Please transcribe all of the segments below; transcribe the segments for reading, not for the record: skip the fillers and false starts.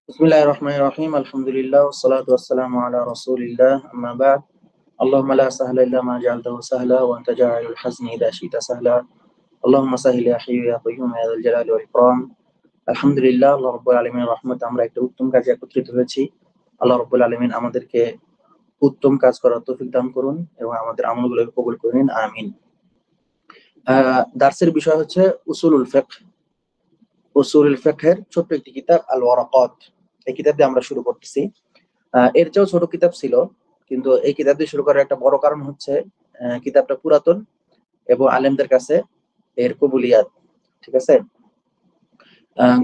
বিসমিল্লাহির রহমানির রহিম। আলহামদুলিল্লাহ ওয়াসসালাতু ওয়াসসালামু আলা রাসূলিল্লাহ। আম্মা বা'দ। আল্লাহুম্মা লা সাহলা ইল্লা মা জাআলতাহু সাহলা ওয়া আনতা জাইলুল হাজনি ইযা শি'তা সাহলা। আল্লাহুম্মা সাহ্হিল ইয়া হাইয়্যু ইয়া কাইয়্যুম ইয়া যাল জালালি ওয়াল ইকরাম। আলহামদুলিল্লাহ, আল্লাহ রাব্বুল আলামিনের রহমতে আমরা একটা উত্তম কাজে একত্রিত হয়েছি। আল্লাহ রাব্বুল আলামিন আমাদেরকে উত্তম কাজ করার তৌফিক দান করুন এবং আমাদের আমলগুলোকে কবুল করে নিন, আমিন। দার্সের বিষয় হচ্ছে উসুলুল ফিকহ। উসুলুল ফিকহের ছোট্ট একটি কিতাব আল ওয়ারাকাত। এই কিতাব দিয়ে আমরা শুরু করতেছি। এর চেয়েও ছোট কিতাব ছিল, কিন্তু এই কিতাব দিয়ে শুরু করার একটা বড় কারণ হচ্ছে কিতাবটা পুরাতন এবং আলেমদের কাছে এর কবুলিয়াত। ঠিক আছে।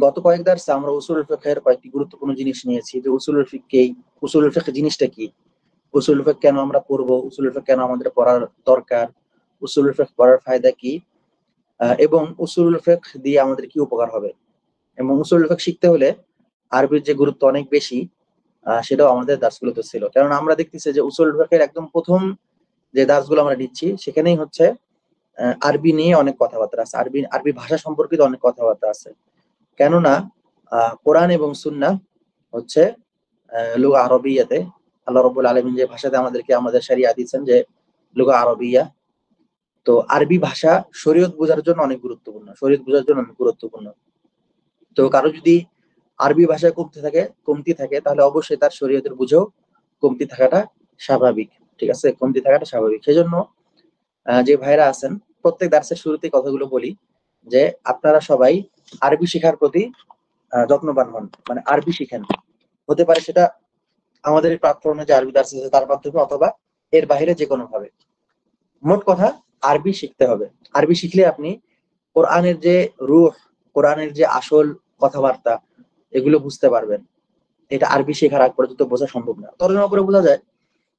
গত কয়েক দার্সে আমরা উসুলুল ফিকহের কয়েকটি গুরুত্বপূর্ণ জিনিস নিয়েছি, যে উসুলুল ফিকহ কি, উসুলুল ফিকহ জিনিসটা কি, উসুলুল ফিকহ কেন আমরা পড়বো, উসুলুল ফিকহ কেন আমাদের পড়ার দরকার, উসুলুল ফিকহ পড়ার ফায়দা কি, এবং উসুলুল ফিকহ দিয়ে আমাদের কি উপকার হবে। এবং উসুলুল ফিকহ শিখতে হলে আরবির যে গুরুত্ব অনেক বেশি, সেটাও আমাদের দার্সগুলোতে ছিল। কারণ আমরা দেখতেছি যে উসুল ফিকহের একদম প্রথম যে দার্সগুলো আমরা নিচ্ছি সেখানেই হচ্ছে আরবি নিয়ে অনেক কথাবার্তা আছে, আরবি আরবি ভাষা সম্পর্কিত অনেক কথাবার্তা আছে। কেননা কোরআন এবং সুন্নাহ হচ্ছে লুগা আরবিয়াতে আল্লাহ রাব্বুল আলামিন যে ভাষাতে আমাদেরকে আমাদের শরিয়া দিয়েছেন, যে লুগা আরবিয়া। তো আরবি ভাষা শরীয়ত বোঝার জন্য অনেক গুরুত্বপূর্ণ, শরীয়ত বোঝার জন্য অনেক গুরুত্বপূর্ণ। তো কারো যদি আরবি ভাষায় কমতি থাকে তাহলে অবশ্যই তার শরীয়তের বুঝেও কমতি থাকাটা স্বাভাবিক। ঠিক আছে, কমতি থাকাটা স্বাভাবিক। সেজন্য যে ভাইরা আছেন, প্রত্যেক দার্সের শুরুতেই কথাগুলো বলি যে আপনারা সবাই আরবি শেখার প্রতি যত্নবান হন, মানে আরবি শিখেন। হতে পারে সেটা আমাদের এই প্ল্যাটফর্মে যে আরবি দার্স আছে তার মাধ্যমে, অথবা এর বাইরে যে কোনো ভাবে। মোট কথা, আরবি শিখতে হবে। আরবি শিখলে আপনি কোরআনের যে রূহ, কোরআনের যে আসল কথাবার্তা, এগুলো বুঝতে পারবেন। এটা আরবি শেখার আগ পর্যন্ত বোঝা সম্ভব না। তর্জমা করে বোঝা যায়,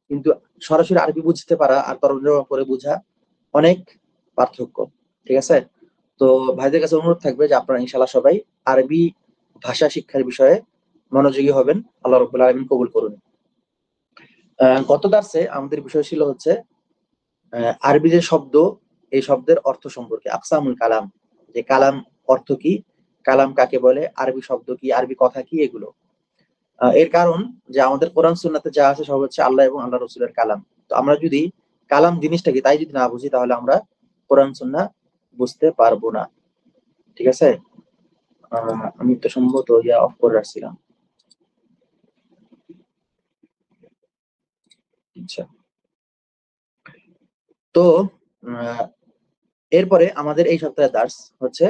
কিন্তু সরাসরি আরবি বুঝতে পারা আর তর্জমা করে বোঝা অনেক পার্থক্য। ঠিক আছে। তো ভাইদের কাছে অনুরোধ থাকবে যে আপনারা ইনশাআল্লাহ সবাই আরবি ভাষা শিক্ষার বিষয়ে মনোযোগী হবেন। আল্লাহ রাব্বুল আলামিন কবুল করুন। গত দার্সে আমাদের বিষয় ছিল হচ্ছে আরবি যে শব্দ, এই শব্দের অর্থ সম্পর্কে, আকসামুল কালাম, যে কালাম অর্থ কি, কালাম কাকে বলে, আরবি শব্দ কি, আরবি কথা কি, এগুলো। এর কারণ যে আমাদের কোরআন সুন্নাতে যা আছে সব হচ্ছে আল্লাহ এবং আল্লাহ রসুলের কালাম। তো আমরা যদি কালাম জিনিসটা কি তাই যদি না বুঝি, তাহলে আমরা কোরআন সুন্নাহ বুঝতে পারবো না। ঠিক আছে। আমি তো সম্ভবত অফ করে রাখছিলাম। আচ্ছা। তো আহ, এরপরে আমাদের এই সপ্তাহের দার্স হচ্ছে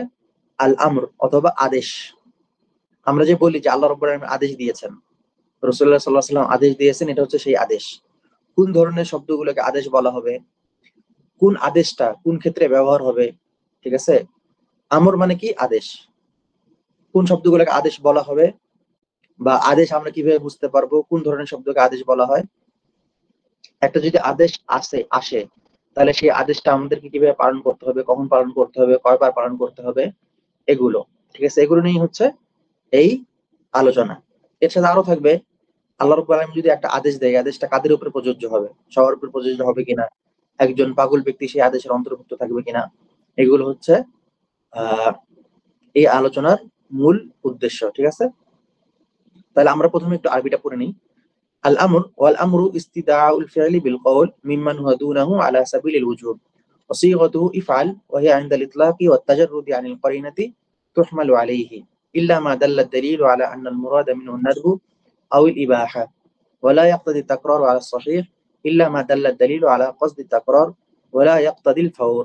আল আমর অথবা আদেশ। আমরা যে বলি যে আল্লাহ রাব্বুল আলামিন আদেশ দিয়েছেন, রাসূলুল্লাহ সাল্লাল্লাহু আলাইহি ওয়াসাল্লাম আদেশ দিয়েছেন, এটা হচ্ছে সেই আদেশ। কোন ধরনের শব্দগুলোকে আদেশ বলা হবে, কোন আদেশটা কোন ক্ষেত্রে ব্যবহার হবে। ঠিক আছে। আমর মানে কি, আদেশ। কোন শব্দগুলোকে আদেশ বলা হবে, বা আদেশ আমরা কিভাবে বুঝতে পারবো কোন ধরনের শব্দকে আদেশ বলা হয়। একটা যদি আদেশ আসে, তাহলে সেই আদেশটা আমাদেরকে কিভাবে পালন করতে হবে, কখন পালন করতে হবে, কয়বার পালন করতে হবে, এগুলো। ঠিক আছে, এগুলো নিয়ে হচ্ছে এই আলোচনা। এর সাথে আরো থাকবে আল্লাহ রাব্বুল আলামিন যদি একটা আদেশ দেয়, আদেশটা কাদের উপর প্রযোজ্য হবে, সবার উপর প্রযোজ্য হবে কিনা, একজন পাগল ব্যক্তি সেই আদেশের অন্তর্ভুক্ত থাকবে কিনা। এগুলো হচ্ছে আহ এই আলোচনার মূল উদ্দেশ্য। ঠিক আছে। তাহলে আমরা প্রথমে একটু আরবিটা পড়ে নিই। আল আমর ওয়াল আমরু ইস্তিদাউল ফি'লি বিল কওল মিম্মান হুয়া দুনাহু আলা সাবিলিল উজুব ওয়া সিগাতুহু ইফআল ওয়া হিয়া ইনদাল ইতলাqi ওয়াত তাজাররুদি আনিল কারিনাতি তুহমালু আলাইহি ইল্লা মা দাল্লা আদ-দালিলু আলা আন্না আল-মুরাদ মিনহু আন-নাদবু আও আল-ইবাহা ওয়া লা ইয়াক্তাদি at-তাকরার আলা as-sahih ইল্লা মা দাল্লা আদ-দালিলু আলা qasdi at-তাকরার ওয়া লা ইয়াক্তাদি al-ফawর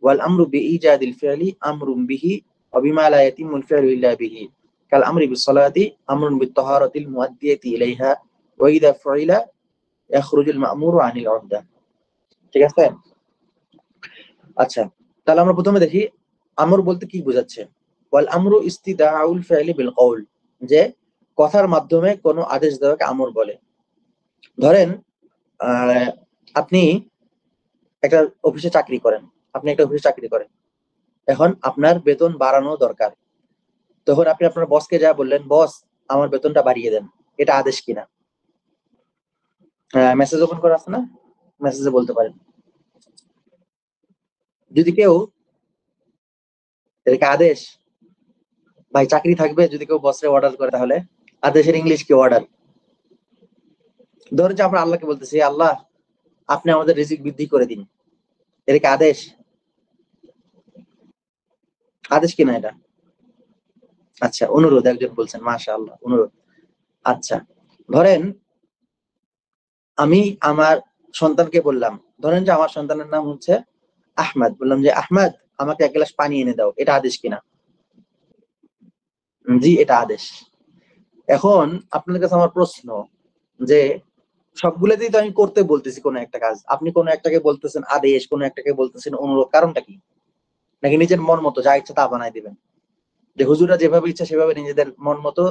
ওয়াল আমরু বিইজাদি al-ফি'লি আমরুন বিহি ওয়া বিমা লা ইয়াতিম্মু al-ফি'লু ইল্লা বিহি কাল আমরি বিস-সালাতি আমরুন বিত-তাহারাতিল মুআদ্দিয়াতি ইলাইহা ওয়াইদা ফাইলা ইয়াখরুজুল মা'মুরু আনিল উহদা। ঠিক আছে। আচ্ছা, তাহলে আমরা প্রথমে দেখি আমর বলতে কি বোঝাচ্ছে। ওয়াল আমরু ইস্তিদাউল ফি'লি বিল কওল, যে কথার মাধ্যমে কোনো আদেশ দেওয়াকে আমর বলে। ধরেন আপনি একটা অফিসে চাকরি করেন, এখন আপনার বেতন বাড়ানো দরকার। তখন আপনি আপনার বসকে যা বললেন, বস আমার বেতনটা বাড়িয়ে দেন। এটা আদেশ কিনা? মেসেজ ওপেন করা আছে না, মেসেজে বলতে পারেন। যদি কেউ, এটা কি আদেশ? ভাই চাকরি থাকবে যদি কেউ বসরে অর্ডার করে, তাহলে আদেশের ইংলিশ কি? অর্ডার। ধরেন যে আমরা আল্লাহকে বলতেছি, আল্লাহ আপনি আমাদের রিজিক বৃদ্ধি করে দিন, এটা কি আদেশ? আদেশ কিনা এটা? আচ্ছা, অনুরোধ একজন বলছেন, মাশাআল্লাহ, অনুরোধ। আচ্ছা, ধরেন আমি আমার সন্তানকে বললাম, ধরেন যে আমার সন্তানের নাম হচ্ছে আহমদ, বললাম যে আহমদ আমাকে এক গ্লাস পানি এনে দাও, এটা আদেশ কিনা? জি, এটা আদেশ। এখন আপনার কাছে আমার প্রশ্ন যে সবগুলোতেই তো আমি করতে বলতেছি কোনো একটা কাজ, আপনি কোনো একটাকে বলতেছেন আদেশ, কোনো একটাকে বলতেছেন অনুরোধ, কারণটা কি? নাকি নিজের মন মতো যা ইচ্ছা তা বানাই দিবেন, যে হুজুরা যেভাবে ইচ্ছা সেভাবে নিজেদের মন মতো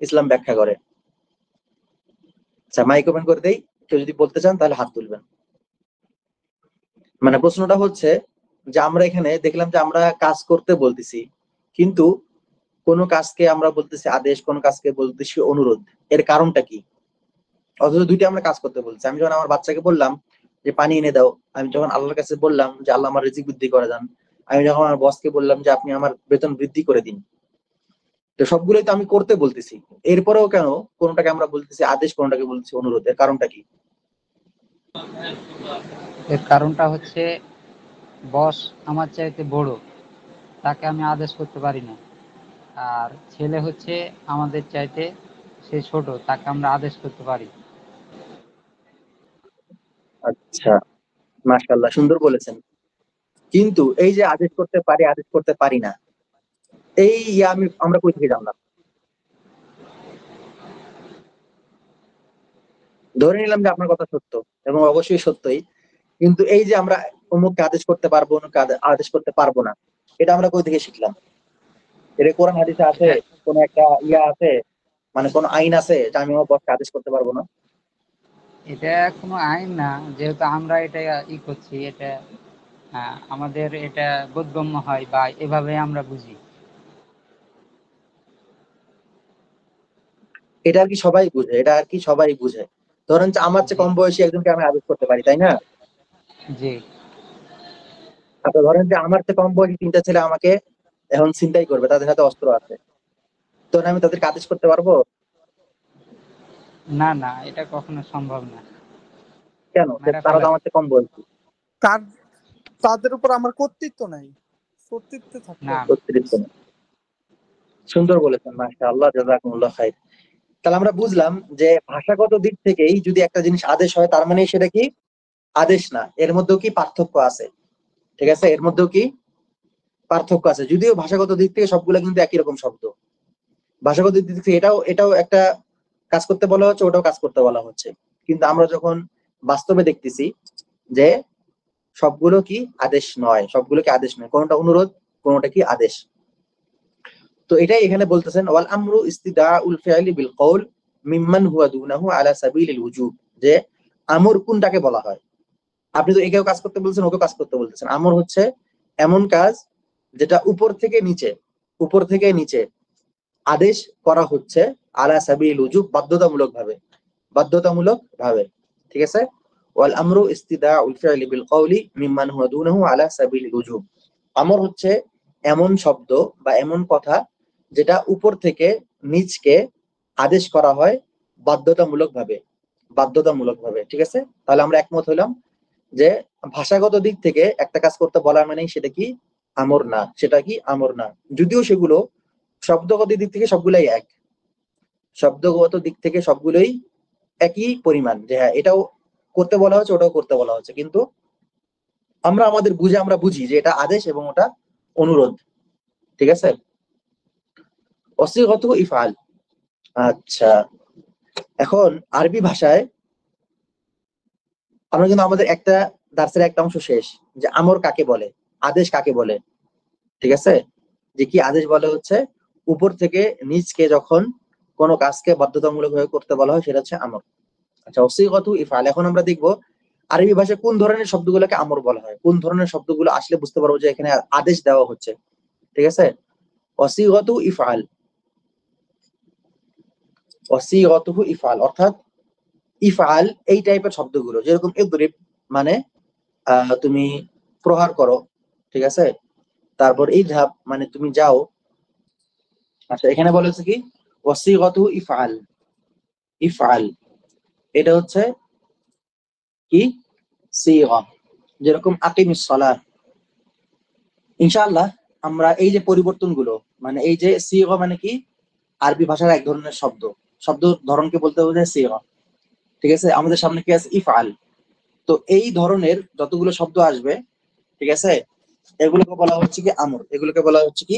ইসলাম ব্যাখ্যা করে? আচ্ছা, মাইক ওপেন করে দেই, কেউ যদি বলতে চান তাহলে হাত তুলবেন। মানে প্রশ্নটা হচ্ছে যে আমরা এখানে দেখলাম যে আমরা কাজ করতে বলতেছি, কিন্তু কোন কাজকে আমরা বলতেছি আদেশ, কোন কাজকে বলতেছি অনুরোধ, এর কারণটা কি? অথচ দুইটা আমরা কাজ করতে বলছি। আমি যখন আমার বাচ্চাকে বললাম যে পানি এনে দাও, আমি যখন আল্লাহর কাছে বললাম যে আল্লাহ আমার রিজিক বৃদ্ধি করে দেন, আমি যখন আমার বসকে বললাম যে আপনি আমার বেতন বৃদ্ধি করে দিন, তো সবগুলোই তো আমি করতে বলতেছি। এরপরেও কেন কোনটাকে আমরা বলতেছি আদেশ, কোনটাকে বলতেছি অনুরোধ, এর কারণটা কি? এর কারণটা হচ্ছে বস আমার চাইতে বড়, তাকে আমি আদেশ করতে পারি না। আর ছেলে হচ্ছে আমাদের চাইতে সে ছোট, তাকে আমরা আদেশ করতে পারি। আচ্ছা, মাশাআল্লাহ, সুন্দর বলেছেন। কিন্তু এই যে আদেশ করতে পারি, আদেশ করতে পারি না, এই আমরা কই থেকে জানলাম? ধরে নিলাম যে আপনার কথা সত্য, এবং অবশ্যই সত্যই, কিন্তু এই যে আমরা অমুককে আদেশ করতে পারবো, অমুককে আদেশ করতে পারবো না, এটা আমরা কই থেকে শিখলাম? এটা কোরআন হাদিসে আছে? এটা কোন একটা আছে, মানে কোন আইন আছে যে আমি আমার বসকে আদেশ করতে পারবো না? এটা কোনো আইন না, যেহেতু আমরা এটা করছি, এটা আমাদের এটা বোধগম্য হয় বা এভাবে আমরা বুঝি। এটা আর কি সবাই বুঝে? এটা আর কি সবাই বুঝে? ধরেন যে আমার চেয়ে জি, কম বয়সী একজনকে আমি আদেশ করতে পারি, তাই না? জি। আচ্ছা, ধরেন যে আমার চেয়ে কম বয়সী তিনটা ছেলে আমাকে এখন ছিনতাই করবে, তাদের হাতে অস্ত্র আছে, তখন আমি তাদেরকে আদেশ করতে পারবো? না, না, এটা কখনো সম্ভব না। কেন? মেরে তারা তো ফেলা। আমার চেয়ে কম বয়সী। তার তাদের উপর আমার কর্তৃত্ব নাই, কর্তৃত্ব থাকতে না, হবে। অতিরিক্ত না। সুন্দর বলেছেন, মাশাআল্লাহ, জাযাকুমুল্লাহ খাইর। তাহলে আমরা বুঝলাম যে ভাষাগত দিক থেকেই যদি একটা জিনিস আদেশ হয়, তার মানে সেটা কি আদেশ না, এর মধ্যেও কি পার্থক্য আছে? ঠিক আছে, এর মধ্যেও কি পার্থক্য আছে, যদিও ভাষাগত দিক থেকে সবগুলো কিন্তু একই রকম শব্দ। ভাষাগত দিক থেকে এটাও এটাও একটা কাজ করতে বলা হচ্ছে, ওটাও কাজ করতে বলা হচ্ছে, কিন্তু আমরা যখন বাস্তবে দেখতেছি যে সবগুলো কি আদেশ নয়, সবগুলো কি আদেশ নয়, কোনটা অনুরোধ, কোনটা কি আদেশ। তো এটাই এখানে বলতেছেন, ওয়াল আমরু ইস্তিদাউল ফি'লি বিল কওল মিম্মান হুয়া দুনাহু আলা সাবিলিল উজুব, যে আমর কোনটাকে বলা হয়? আপনি তো একেও কাজ করতে বলছেন, ওকেও কাজ করতে বলতেছেন। আমর হচ্ছে এমন কাজ যেটা উপর থেকে নিচে, উপর থেকে নিচে আদেশ করা হচ্ছে, আলা সাবিলিল উজুব, বাধ্যতামূলক ভাবে, বাধ্যতামূলক ভাবে। ঠিক আছে? ওয়াল আমরু ইস্তিদাউল ফি'লি বিল কওলি মিম্মান হুয়া দুনাহু আলা সাবিলিল উজুব। আমর হচ্ছে এমন শব্দ বা এমন কথা যেটা উপর থেকে নিচকে আদেশ করা হয় বাধ্যতামূলক ভাবে, বাধ্যতামূলক ভাবে। ঠিক আছে? তাহলে আমরা একমত হইলাম যে ভাষাগত দিক থেকে একটা কাজ করতে বলা মানে সেটা কি আমর না, সেটা কি আমর না, যদিও সেগুলো শব্দগত দিক থেকে সবগুলাই এক, শব্দগত দিক থেকে সবগুলোই একই পরিমাণ, যে হ্যাঁ এটাও করতে বলা হচ্ছে, ওটাও করতে বলা হচ্ছে, কিন্তু আমরা আমাদের বুঝে আমরা বুঝি যে এটা আদেশ এবং ওটা অনুরোধ। ঠিক আছে? অসিগত ইফআল। আচ্ছা, এখন আরবি ভাষায় আমরা কিন্তু আমাদের একটা দার্সের একটা অংশ শেষ, যে আমর কাকে বলে, আদেশ কাকে বলে। ঠিক আছে? যে কি আদেশ বলে হচ্ছে উপর থেকে নিচকে যখন কোনো কাজকে বাধ্যতামূলক ভাবে করতে বলা হয়, সেটা হচ্ছে আমর। আচ্ছা, অসিগত ইফআল, এখন আমরা দেখব আরবি ভাষায় কোন ধরনের শব্দগুলোকে আমর বলা হয়, কোন ধরনের শব্দগুলো আসলে বুঝতে পারবো যে এখানে আদেশ দেওয়া হচ্ছে। ঠিক আছে? অসিগত ইফআল, অসিগত ইফআল অর্থাৎ ইফআল এই টাইপের শব্দগুলো, যেরকম ইদরিব মানে তুমি প্রহার করো। ঠিক আছে? তারপর ইযহাব মানে তুমি যাও। আচ্ছা, এখানে বলেছে কি ওয়াসিগাতু ইফআল, ইফআল এটা হচ্ছে কি সিগা, যেরকম আকিমিস সালাহ। ইনশাআল্লাহ আমরা এই যে পরিবর্তনগুলো, মানে এই যে সিগা মানে কি, আরবি ভাষার এক ধরনের শব্দ, শব্দ ধরনকে বলতে বোঝায় সিগা, ঠিক আছে। আমাদের সামনে কি আছে, ইফআল। তো এই ধরনের যতগুলো শব্দ আসবে, ঠিক আছে, এগুলোকে বলা হচ্ছে কি আমর, এগুলোকে বলা হচ্ছে কি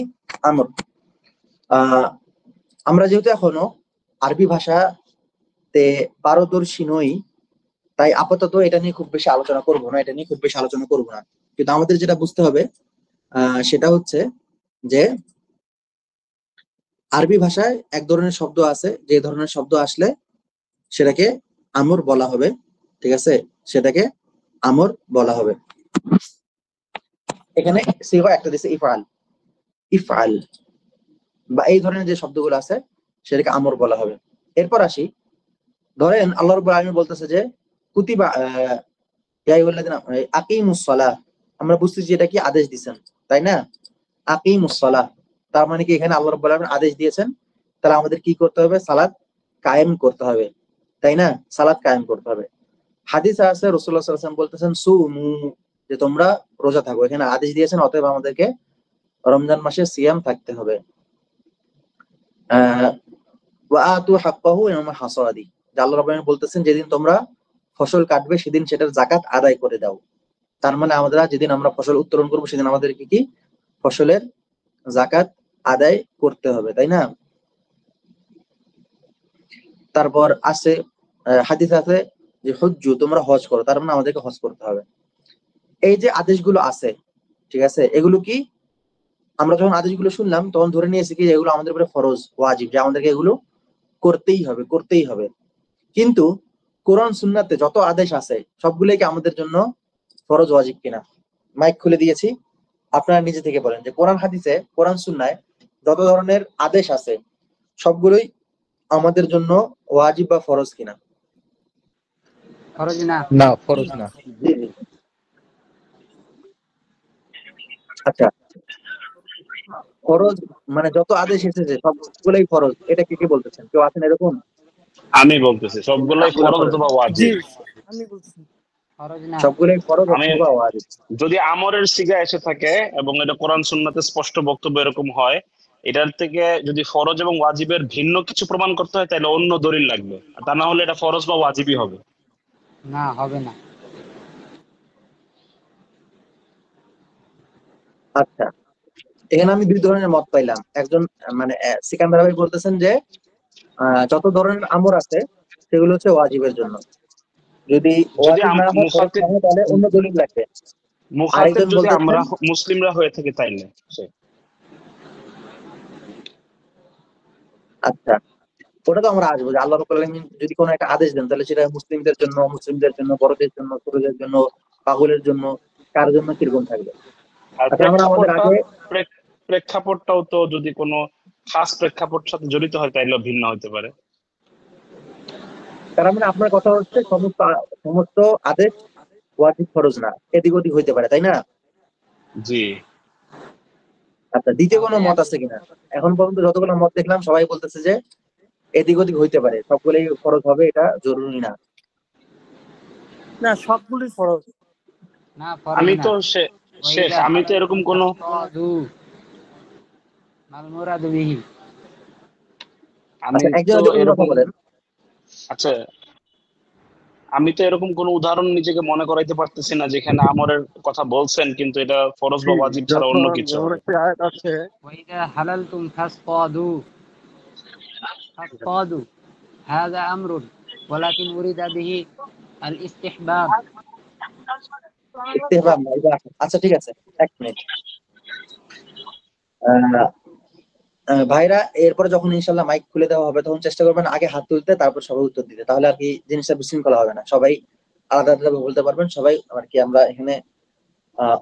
আমর। আমরা যেহেতু এখনো আরবি ভাষাতে পারদর্শী নই, তাই আপাতত এটা নিয়ে খুব বেশি আলোচনা করব না, এটা নিয়ে খুব বেশি আলোচনা করব না। কিন্তু আমাদের যেটা বুঝতে হবে সেটা হচ্ছে যে আরবি ভাষায় এক ধরনের শব্দ আছে, যে ধরনের শব্দ আসলে সেটাকে আমর বলা হবে, ঠিক আছে, সেটাকে আমর বলা হবে। এখানে সিগা একটা দিছে ইফআল, ইফআল বা এই ধরনের যে শব্দগুলো আছে সেটাকে আমর বলা হবে। এরপর আসি, ধরেন আল্লাহ রাব্বুল আলামিন বলতেছে যে কুতিবা ইয়া আইয়ুহাল্লাযিনা আকিমুস সালাহ, আমরা বুঝতেছি এটা কি আদেশ দিবেন, তাই না? আকিমুস সালাহ, তার মানে কি এখানে আল্লাহ রাব্বুল আলামিন আদেশ দিয়েছেন, তাহলে আমাদের কি করতে হবে, সালাত কায়েম করতে হবে, তাই না? সালাত কায়েম করতে হবে। হাদিসে আছে রাসূলুল্লাহ সাল্লাল্লাহু আলাইহি ওয়াসাল্লাম বলতেছেন সুমু, যে তোমরা রোজা থাকো, এখানে আদেশ দিয়েছেন, অতএব আমাদেরকে রমজান মাসে সিয়াম থাকতে হবে। ওয়া আতু হাক্কাহু ইয়াওমা হাসাদি, আল্লাহ রাব্বুল আলামিন বলতেছেন যেদিন তোমরা ফসল কাটবে সেদিন সেটার যাকাত আদায় করে দাও। তার মানে আমরা যেদিন আমরা ফসল উত্তোলন করবো সেদিন আমাদেরকে কি ফসলের যাকাত আদায় করতে হবে, তাই না? তারপর আছে হাদিস আছে যে হজ্জু, তোমরা হজ করো, তার মানে আমাদেরকে হজ করতে হবে। এই যে আদেশগুলো আছে, ঠিক আছে, এগুলো কি আমরা যখন আদেশগুলো শুনলাম তখন ধরে নিয়েছি কি এগুলো আমাদের উপরে ফরজ ওয়াজিব, যে আমাদেরকে এগুলো করতেই হবে, করতেই হবে। কিন্তু কোরআন সুন্নাতে যত আদেশ আছে সবগুলোই কি আমাদের জন্য ফরজ ওয়াজিব কিনা? মাইক খুলে দিয়েছি, আপনারা নিজে থেকে বলেন যে কোরআন হাদিসে, কোরআন সুন্নায় যত ধরনের আদেশ আছে সবগুলোই আমাদের জন্য ওয়াজিব বা ফরজ কিনা? ফরজ না। না, ফরজ না। জি জি। আচ্ছা, ফরজ মানে যত আদেশ এসেছে সবগুলোই ফরজ, এটা কি কি বলতেছেন? কেউ আছেন এরকম? আমি বলতেছি সবগুলোই আপনারা ফরজ বলেন। অথবা জি ওয়াজিব। আমি বলছি। ফরজ না। সবগুলোই ফরজ আমি অথবা ওয়াজিব। যদি আমরের সিগা এসে থাকে এবং এটা কোরআন সুন্নাতে স্পষ্ট বক্তব্য এরকম হয়, এটার থেকে যদি ফরজ এবং ওয়াজিবের ভিন্ন কিছু প্রমাণ করতে হয় তাহলে অন্য দলিল লাগবে, আর তা না হলে এটা ফরজ বা ওয়াজিবই হবে। না, হবে না। আচ্ছা, এখানে আমি দুই ধরনের মত পাইলাম। একজন মানে সিকান্দার ভাই বলতেছেন যে যত ধরনের আমর আছে সেগুলো হচ্ছে ওয়াজিবের জন্য, যদি যদি ওয়াজিব না হয়, ফরজ মুখাতিব না হয়, তাহলে অন্য দলিল লাগবে। মুখাতিব আরেকজন যদি বলতেছেন, আমরা মুসলিমরা হয়ে থাকি তাইলে আচ্ছা ওটা তো আমরা আসবো যে আল্লাহ রাব্বুল আলামিন যদি কোনো একটা আদেশ দেন তাহলে সেটা মুসলিমদের জন্য, মুসলিমদের জন্য, বড়দের জন্য, ছোটদের জন্য, পাগলের জন্য, কার জন্য কিরকম থাকবে। আর আচ্ছা, আমরা আমাদের আগে প্রেক্ষাপটটাও তো যদি কোনো খাস প্রেক্ষাপট সাথে জড়িত হয় তাইলেও ভিন্ন হতে পারে। তার মানে আপনার কথা হচ্ছে সমস্ত আদেশ ওয়াজিব ফরজ না, এদিক ওদিক হইতে পারে, তাই না? জি। আচ্ছা, দ্বিতীয় কোনো তাহলে মত আছে কিনা? এখন পর্যন্ত যতগুলো মত দেখলাম সবাই বলতেছে যে এদিক ওদিক হইতে পারে, সবগুলোই ফরজ হবে এটা জরুরি না। না, সবগুলোই ফরজ। না, ফরজ আমি না। তো শেখ, আমি তো এরকম কোনো মাল মুরাদু বিহি। আমি আচ্ছা, একজন তো যদি অন্য কথা এরকম বলেন। আচ্ছা, আমি তো এরকম কোনো উদাহরণ নিজেকে মনে করাইতে পারতেছি না যেখানে আমরের কথা বলছেন কিন্তু এটা ফরজ বা ওয়াজিব ছাড়া অন্য কিছু যেমন হবে। একটা আয়াত আছে, ওয়াইদা হালালতুম ফাসতাদু, ফাসতাদু হাযা আমরুন ওয়ালাকিন উরিদা বিহি আল ইস্তিহবাব। ইস্তেহবাব না, এটা আছে। আচ্ছা ঠিক আছে, এক মিনিট। ভাইরা এরপরে যখন ইনশাল্লাহ মাইক খুলে দেওয়া হবে তখন চেষ্টা করবেন আগে হাত তুলতে, তারপর সবাই উত্তর দিতে, তাহলে আর কি জিনিসটা বিশৃঙ্খলা হবে না, সবাই আলাদা আলাদা বলতে পারবেন, সবাই আর কি আমরা এখানে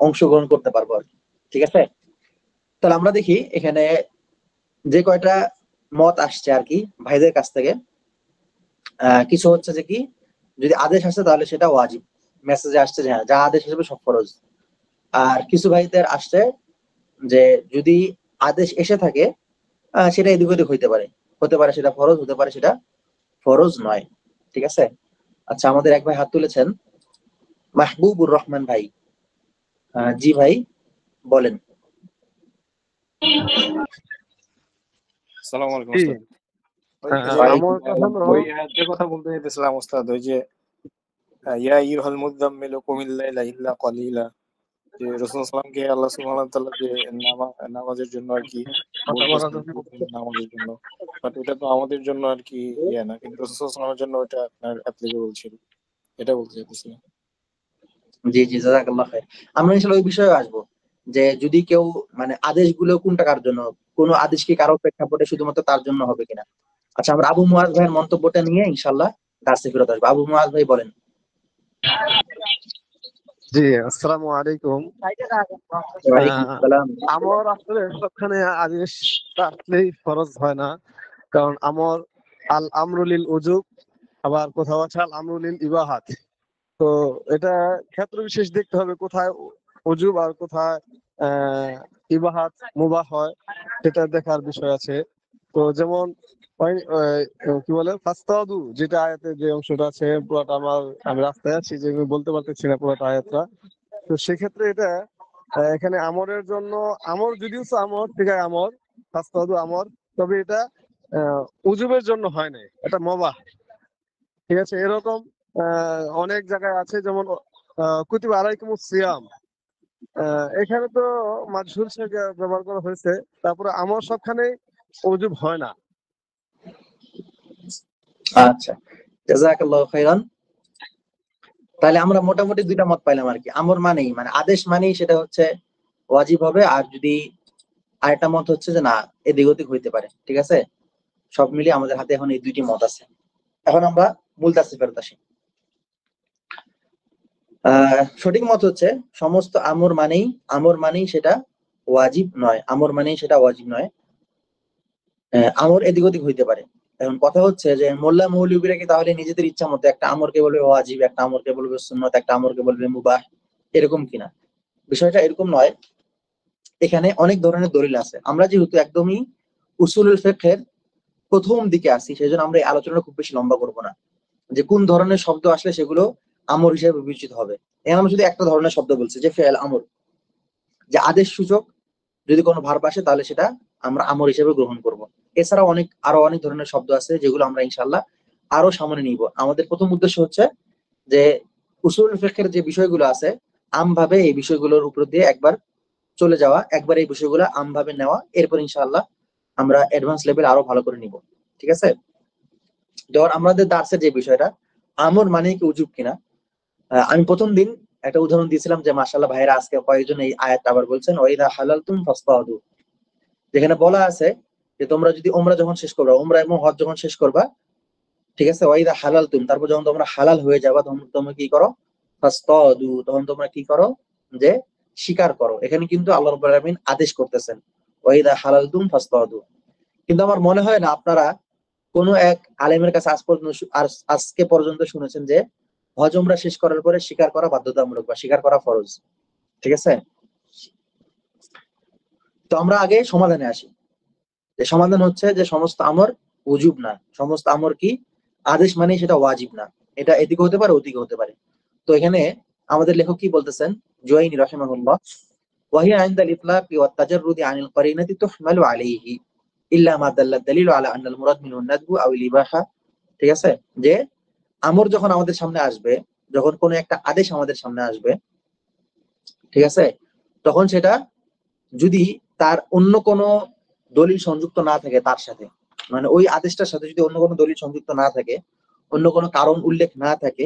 অংশগ্রহণ করতে পারবো আর কি। ঠিক আছে, তাহলে আমরা দেখি এখানে যে কয়টা মত আসছে আর কি ভাইদের কাছ থেকে। কিছু হচ্ছে যে কি যদি আদেশ আসে তাহলে সেটা ওয়াজিব, মেসেজে আসছে যে হ্যাঁ যা আদেশ হিসেবে সব ফরজ। আর কিছু ভাইদের আসছে যে যদি আদেশ এসে থাকে সেটা এদিক ওদিক হইতে পারে, হতে পারে সেটা ফরজ, হতে পারে সেটা ফরজ নয়। ঠিক আছে? আচ্ছা, আমাদের এক ভাই হাত তুলেছেন, মাহবুবুর রহমান ভাই। জি ভাই, বলেন। আসসালামু আলাইকুম জি, ওস্তাদ। ওই যে ওয়ালাইকুম আমার কথা আসসালাম। হলো ওই আয়াতের কথা বলতে চাইতেছিলাম ওস্তাদ, ওই যে ইয়া আইয়ুহাল মুযাম্মিলু কুমিল লাইলা ইল্লা কলিলা, যে রাসূল সাল্লাল্লাহু আলাইহি আল্লাহ সুবহানাহু ওয়া তাআলা যে নামাজের জন্য আর কি কথা বলার বলতেছেন, জন্য নামাজের জন্য, বাট ওটা তো আমাদের জন্য আর কি ইয়া না, কিন্তু রাসূল সাল্লাল্লাহু আলাইহি ওয়াসাল্লামের জন্য ওটা আপনার অ্যাপ্লিকেবল ছিল, এটা বলতে চাইতেছিলাম। জি জি, জাযাকাল্লাহ খাইর। আমরা ইনশাআল্লাহ ওই বিষয়ে আসবো, যে যদি কেউ মানে আদেশগুলো কোনটা কার জন্য, কোন আদেশ কি কারো প্রেক্ষাপটে শুধুমাত্র তার জন্য হবে কিনা। আচ্ছা, আমরা আবু মুয়াজ ভাইয়ের মন্তব্যটা নিয়ে ইনশাআল্লাহ দার্সে ফেরত আসবো। আবু মুয়াজ ভাই বলেন। জি, আসসালামু আলাইকুম। ওয়ালাইকুম আহ, আসসালাম। আমার আসলে সবখানে আদেশ আসলেই ফরজ হয় না, কারণ আমর আল আমরুলিল উজুব, আবার কোথাও আছে আল আমরুলিল ইবাহাত। তো এটা ক্ষেত্র বিশেষ দেখতে হবে কোথায় উজুব আর কোথায় ইবাহাত মুবাহ হয়, সেটা দেখার বিষয় আছে। তো যেমন কি বলে ফাস্তাদু, যেটা আয়াতে যে অংশটা আছে পুরোটা আমি রাস্তায় আছি যে আমি বলতে পারতেছি না পুরোটা আয়াতটা। তো সেক্ষেত্রে এটা এখানে আমরের জন্য, আমর যদিও আমর ঠিক আছে, আমর ফাস্তাদু আমর, তবে এটা উজুবের জন্য হয় নাই, এটা মুবাহ। ঠিক আছে, এরকম অনেক জায়গায় আছে, যেমন কুতিবা আলাইকুমুস সিয়াম, এখানে তো মাজহুর থেকে ব্যবহার করা হয়েছে, তারপরে আমার সবখানে ওজুব হয় না। আচ্ছা, জাযাকাল্লাহু খাইরান। তাহলে আমরা মোটামুটি দুইটা মত পাইলাম আর কি। আমর মানেই মানে আদেশ মানেই সেটা হচ্ছে ওয়াজিব হবে, আর যদি আরেকটা মত হচ্ছে যে না, এদিক ওদিক হইতে পারে। ঠিক আছে? সব মিলিয়ে আমাদের হাতে এখন এই দুইটি মত আছে। এখন আমরা মূল দার্সে ফেরত আসি। সঠিক মত হচ্ছে সমস্ত আমর মানেই সেটা ওয়াজিব নয়, আমর মানেই সেটা ওয়াজিব নয়। আমর এদিক ওদিক হইতে পারে। এখন কথা হচ্ছে যে মোল্লা মৌলবীরা কি তাহলে নিজেদের ইচ্ছা মতো একটা আমরকে বলবে ওয়াজিব, একটা আমরকে বলবে সুন্নত, একটা আমরকে বলবে মুবাহ, এরকম কিনা? বিষয়টা এরকম নয়। এখানে অনেক ধরনের দলিল আছে। আমরা যেহেতু একদমই উসুলুল ফিকহের প্রথম দিকে আছি, সেই জন্য আমরা এই আলোচনাটা খুব বেশি লম্বা করবো না, যে কোন ধরনের শব্দ আসলে সেগুলো আমর হিসেবে বিবেচিত হবে। এখানে আমরা শুধু একটা ধরনের শব্দ বলছি, যে ফেল আমর, যে আদেশ সূচক যদি কোনো ভার্ব আসে তাহলে সেটা আমরা আমর হিসেবে গ্রহণ করব। এছাড়া আরো অনেক ধরনের শব্দ আছে যেগুলো আমরা ইনশাআল্লাহ আরো সামনে নিব। আমাদের প্রথম উদ্দেশ্য হচ্ছে যে উসুল ফিকহের যে বিষয়গুলো আছে আমভাবে এই বিষয়গুলোর উপর দিয়ে একবার চলে যাওয়া, একবার এই বিষয়গুলো আমভাবে নেওয়া, এরপর ইনশাআল্লাহ আমরা অ্যাডভান্স লেভেল আরো ভালো করে নিব। ঠিক আছে? ধর আমাদের দার্সের যে বিষয়টা আমর মানে কি উজুব কিনা, আমি প্রথম দিন একটা উদাহরণ দিয়েছিলাম যে মাশাআল্লাহ ভাইরা আজকে কয়েকজন এই আয়াতটা আবার বলছেন, ওয়াইদা হালালতুম ফাসতাদু, যেখানে বলা আছে যে তোমরা যদি ওমরা যখন শেষ করবা, ওমরা এবং হজ যখন শেষ করবা, ঠিক আছে, ওয়াইদা হালালতুম, তারপর যখন তোমরা হালাল হয়ে যাবা তখন তোমরা কি করো, ফাসতাদু, তখন তোমরা কি করো, যে শিকার করো। এখানে কিন্তু আল্লাহ রাব্বুল আলামিন আদেশ করতেছেন ওয়াইদা হালালতুম ফাসতাদু। কিন্তু আমার মনে হয় না আপনারা কোনো এক আলেমের কাছে আজকে পর্যন্ত শুনেছেন যে হজ উমরা শেষ করার পরে শিকার করা বাধ্যতামূলক বা শিকার করা ফরজ। ঠিক আছে? তো আমরা আগে সমাধানে আসি। যে সমাধান হচ্ছে যে সমস্ত আমর উজুব না, সমস্ত আমর কি আদেশ মানে সেটা ওয়াজিব না, এটা এদিকে হতে পারে ওদিকে হতে পারে। তো এখানে আমাদের লেখক কি বলতেছেন, জুয়াইনি রাহিমাহুল্লাহ, ওয়াহিয়া ইনদাল ইতলাকি ওয়াত তাজাররুদি আনিল কারিনাতি তুহমালু আলাইহি ইল্লা মা দাল্লাত দালিলু আলা আন্নাল মুরাদ মিনহু নাদবু আও আল ইবাহা। ঠিক আছে? যে আমর যখন আমাদের সামনে আসবে, যখন কোনো একটা আদেশ আমাদের সামনে আসবে, ঠিক আছে, তখন সেটা যদি তার অন্য কোনো দলিল সংযুক্ত না থাকে তার সাথে, মানে ওই আদেশটার সাথে যদি অন্য কোনো দলিল সংযুক্ত না থাকে, অন্য কোনো কারণ উল্লেখ না থাকে,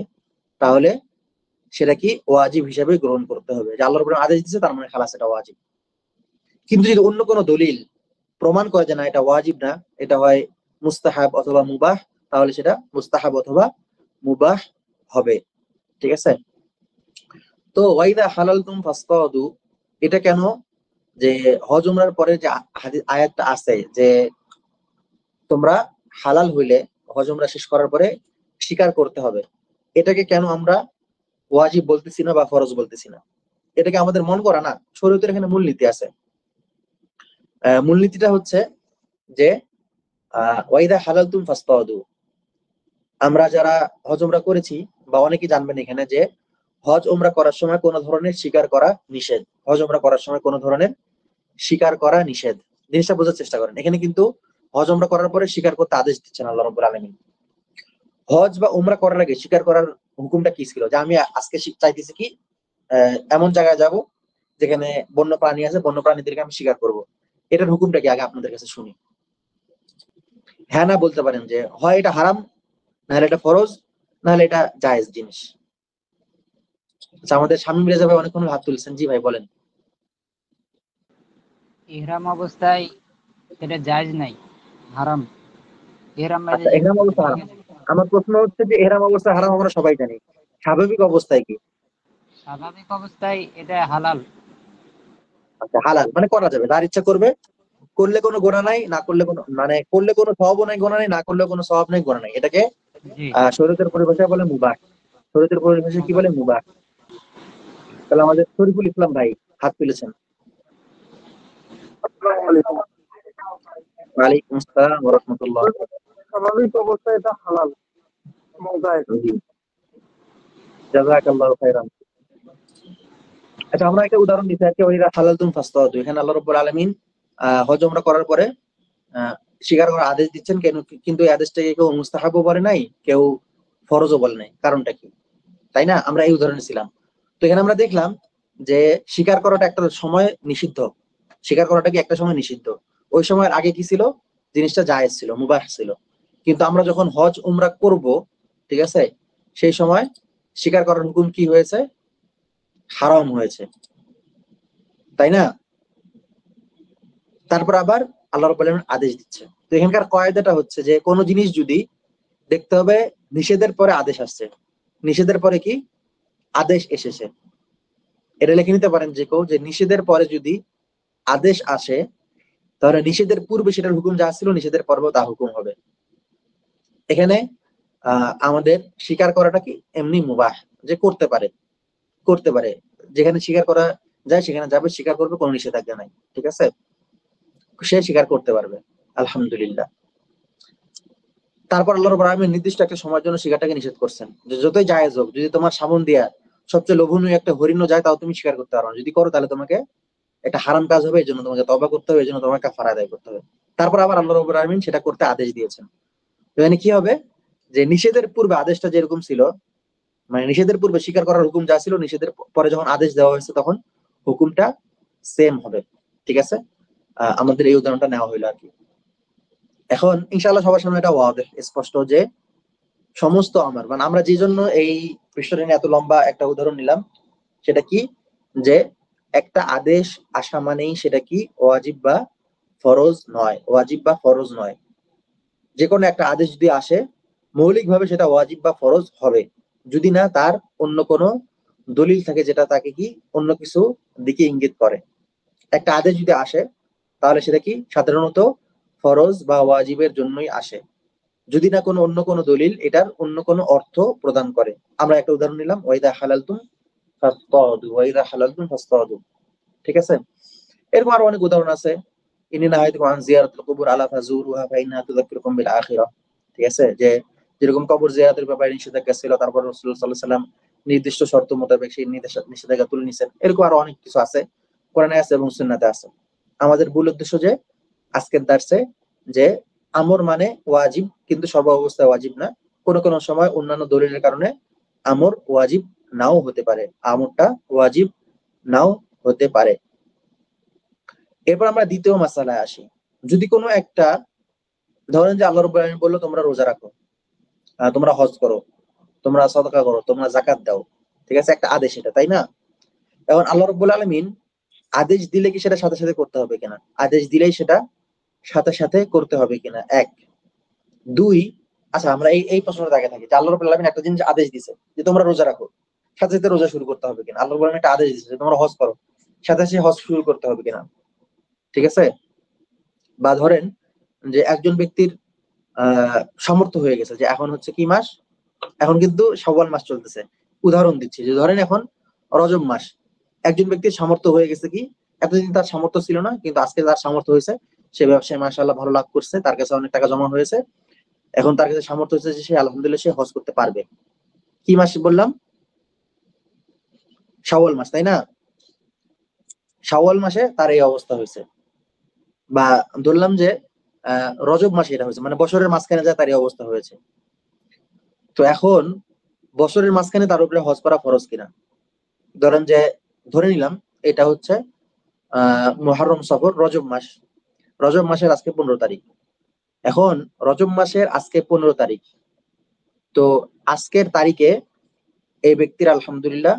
তাহলে সেটা কি ওয়াজিব হিসেবে গ্রহণ করতে হবে। যে আল্লাহর উপরে আদেশ দিচ্ছে তার মানে খালাস, এটা ওয়াজিব। কিন্তু যদি অন্য কোনো দলিল প্রমাণ করে যে না এটা ওয়াজিব না, এটা হয় মুস্তাহাব অথবা মুবাহ, তাহলে সেটা মুস্তাহাব অথবা মুবাহ হবে। ঠিক আছে? তো ওয়াইদা হালালতুম ফাসতাদু, এটা কেন, যে হজ উমরার পরে যে আয়াতটা আছে যে তোমরা হালাল হইলে হজ উমরা শেষ করার পরে স্বীকার করতে হবে, এটাকে কেন আমরা ওয়াজিব বলতেছি না বা ফরজ বলতেছি না? এটাকে আমাদের মন করা না, শরীয়তের এখানে মূলনীতি আছে। মূলনীতিটা হচ্ছে যে ওয়াইদা হালালতুম ফাসতাদু, আমরা যারা হজ উমরা করেছি বা অনেকেই জানবেন এখানে যে হজ উমরা করার সময় কোনো ধরনের শিকার করা নিষেধ। হজ উমরা করার সময় কোনো ধরনের শিকার করা নিষেধ। জিনিসটা বোঝার চেষ্টা করেন, এখানে কিন্তু হজ উমরা করার পরে শিকার করতে আদেশ দিচ্ছেন আল্লাহ রাব্বুল আলামিন। হজ বা উমরা করার আগে শিকার করার হুকুমটা কি ছিল, যে আমি আজকে চাইতেছি কি এমন জায়গায় যাব যেখানে বন্য প্রাণী আছে, বন্য প্রাণীদেরকে আমি শিকার করব। এটার হুকুমটা কি আগে আপনাদের কাছে শুনি। হ্যাঁ না বলতে পারেন যে হয় এটা হারাম, নাহলে এটা ফরজ, নাহলে এটা জায়েজ জিনিস। আচ্ছা, আমাদের শামীম রেজা ভাই অনেকক্ষণ হাত তুলছেন। জি ভাই বলেন। ইহরাম অবস্থায় এটা জায়েজ নাই, হারাম। ইহরাম বাইরে আচ্ছা, যে এহরাম অবস্থা হারাম। আমার প্রশ্ন হচ্ছে যে এহরাম অবস্থা হারাম আমরা সবাই জানি, স্বাভাবিক অবস্থায় কি? স্বাভাবিক অবস্থায় এটা হালাল। আচ্ছা, হালাল মানে করা যাবে, যার ইচ্ছা করবে, করলে কোনো গোনা নাই, না করলে কোনো মানে করলে কোনো সওয়াবও নাই, গোনা নাই, না করলে কোনো সওয়াব নাই, গোনা নাই। এটাকে জি, শরীয়তের পরিভাষায় বলে মুবাহ। শরীয়তের পরিভাষায় কি মুবাহ। বলে? মুবাহ। তাহলে আমাদের শরীফুল ইসলাম ভাই হাত তুলেছেন। আসসালামু আলাইকুম। ওয়ালাইকুম আসসালাম ওয়া রাহমাতুল্লাহ। স্বাভাবিক অবস্থায় এটা হালাল এবং জায়েজ। জি, জাযাকাল্লাহু খাইরান। আচ্ছা, আমরা একটা উদাহরণ দিতে চাচ্ছি, ওইরা হালালতুম ফাসতাদু। এখানে আল্লাহ রাব্বুল আলামিন হজ উমরা করার পরে আহ, শিকার করার আদেশ দিচ্ছেন কেন, কিন্তু এই আদেশটাকে কেউ মুস্তাহাবও বলে নাই, কেউ ফরজও বলে নাই। কারণটা কি, তাই না? আমরা এই উদাহরণে ছিলাম। তো এখানে আমরা দেখলাম যে শিকার করাটা একটা সময় নিষিদ্ধ। শিকার করাটা কি একটা সময় নিষিদ্ধ? ওই সময়ের আগে কি ছিল? জিনিসটা জায়েজ ছিল, মুবাহ ছিল। কিন্তু আমরা যখন হজ উমরা করব, ঠিক আছে, সেই সময় শিকার করার হুকুম কি হয়েছে? হারাম হয়েছে, তাই না? তারপর আবার আল্লাহ রাব্বুল আলামিন আদেশ দিচ্ছে। তো এখানকার কয়েদাটা হচ্ছে যে কোনো জিনিস যদি দেখতে হবে নিষেধের পরে আদেশ আসছে, নিষেধের পরে কি আদেশ এসেছে। এটা লিখে নিতে পারেন যে কেউ, যে নিষেধের পরে যদি আদেশ আসে তাহলে নিষেধের পূর্বে সেটার হুকুম যা ছিল নিষেধের পর্ব তা হুকুম হবে। এখানে আমাদের স্বীকার করাটা কি এমনি মুবাহ, যে করতে পারে, করতে পারে, যেখানে স্বীকার করা যায় সেখানে যাবে, স্বীকার করবে, কোনো নিষেধাজ্ঞা নাই, ঠিক আছে, সে স্বীকার করতে পারবে, আলহামদুলিল্লাহ। তারপর আল্লাহ রাব্বুল আলামিন নির্দিষ্ট একটা সময়ের জন্য শিকারটাকে নিষেধ করছেন, যে যতই জায়েজ হোক, যদি তোমার সামন দিয়া সবচেয়ে লোভনীয় একটা হরিণও যায় তাও তুমি স্বীকার করতে পারো না। যদি করো তাহলে তোমাকে এটা হারাম কাজ হবে, এই জন্য তোমাকে তওবা করতে হবে, এই জন্য তোমাকে কাফারা আদায় করতে হবে। তারপর আবার আল্লাহ রাব্বুল আলামিন সেটা করতে আদেশ দিয়েছেন। তো এখানে কি হবে, যে নিষেধের পূর্বে আদেশটা যেরকম ছিল, মানে নিষেধের পূর্বে স্বীকার করার হুকুম যা ছিল, নিষেধের পরে যখন আদেশ দেওয়া হয়েছে তখন হুকুমটা সেম হবে, ঠিক আছে। আমাদের এই উদাহরণটা নেওয়া হইলো আর কি। এখন ইনশাআল্লাহ সবার সামনে এটা ওয়াদেহ, স্পষ্ট, যে সমস্ত আমার মানে আমরা যে জন্য এই পৃষ্ঠটা নিয়ে এত লম্বা একটা উদাহরণ নিলাম, সেটা কি, যে একটা আদেশ আসা মানেই সেটা কি ওয়াজিব বা ফরজ নয়, ওয়াজিব বা ফরজ নয়। যে কোনো একটা আদেশ যদি আসে মৌলিকভাবে সেটা ওয়াজিব বা ফরজ হবে, যদি না তার অন্য কোনো দলিল থাকে যেটা তাকে কি অন্য কিছু দিকে ইঙ্গিত করে। একটা আদেশ যদি আসে তাহলে সেটা কি সাধারণত ফরজ বা ওয়াজিবের জন্যই আসে, যদি না কোনো অন্য কোনো দলিল এটার অন্য কোনো অর্থ প্রদান করে। আমরা একটা উদাহরণ নিলাম, ওয়াইদা হালালতুম ফাসতাদু, ওয়াইদা হালালতুম ফাসতাদু, ঠিক আছে। এরকম আরো অনেক উদাহরণ আছে। ইন্নী নাহাইতুকুম আন জিয়ারাতিল কুবুর আলা ফাজুরুহা ফাইন্নাহা তুযাক্কিরুকুম বিল আখিরাহ, ঠিক আছে, যে যেরকম কবর জিয়ারতের ব্যাপারে নিষেধাজ্ঞা ছিল, তারপর রাসূলুল্লাহ সাল্লাল্লাহু আলাইহি ওয়াসাল্লাম নির্দিষ্ট শর্ত মোতাবেক সেই নিষেধাজ্ঞা তুলে নিছেন। এরকম আরো অনেক কিছু আছে, কোরআনে আছে এবং সুন্নাতে আছে। আমাদের মূল উদ্দেশ্য যে আজকের দার্সে, যে আমর মানে ওয়াজিব, কিন্তু সর্ব অবস্থায় ওয়াজিব না। কোন কোন সময় অন্যান্য দলিলের কারণে আমর ওয়াজিব নাও হতে পারে, আমরটা ওয়াজিব নাও হতে পারে। এরপর আমরা দ্বিতীয় মাসালায় আসি। যদি কোনো একটা, ধরেন যে আল্লাহ রাব্বুল আলামিন বললো তোমরা রোজা রাখো, তোমরা হজ করো, তোমরা সাদাকা করো, তোমরা যাকাত দাও, ঠিক আছে, একটা আদেশ এটা, তাই না? এখন আল্লাহ রাব্বুল আলামিন আদেশ দিলে কি সেটা সাথে সাথে করতে হবে কিনা, আদেশ দিলেই সেটা সাথে সাথে করতে হবে কিনা, এক। দুই, আচ্ছা আমরা এই প্রশ্নটা আগে থাকি যে আল্লাহ রাব্বুল আলামিন একটা জিনিস আদেশ দিছে যে তোমরা রোজা রাখো, সাথে সাথে রোজা শুরু করতে হবে কিনা? আল্লাহ রাব্বুল আলামিন একটা আদেশ দিছে যে তোমরা হজ করো, সাথে সাথে হজ শুরু করতে হবে কিনা, ঠিক আছে। বা ধরেন যে একজন ব্যক্তির সামর্থ্য হয়ে গেছে, যে এখন হচ্ছে কি মাস, এখন কিন্তু শাওয়াল মাস চলতেছে, উদাহরণ দিচ্ছি, যে ধরেন এখন রজব মাস, একজন ব্যক্তির সামর্থ্য হয়ে গেছে কি, এতদিন তার সামর্থ্য ছিল না কিন্তু আজকে তার সামর্থ্য হয়েছে, সে ব্যবসায় মাশাআল্লাহ ভালো লাভ করছে, তার কাছে অনেক টাকা জমা হয়েছে, এখন তার কাছে সামর্থ্য হয়েছে যে সে আলহামদুলিল্লাহ সে হজ করতে পারবে। কি মাস বললাম? শাওয়াল মাস, তাই না? শাওয়াল মাসে তার এই অবস্থা হয়েছে, বা ধরলাম যে রজব মাসে এটা হয়েছে, মানে বছরের মাঝখানে যায় তার এই অবস্থা হয়েছে। তো এখন বছরের মাঝখানে তার উপরে হজ করা ফরজ কিনা? ধরেন যে ধরে নিলাম এটা হচ্ছে মুহররম সফর রজব মাস, রজব মাসের আজকে 15 তারিখ। এখন রজব মাসের আজকে 15 তারিখ, তো আজকের তারিখে এই ব্যক্তির আলহামদুলিল্লাহ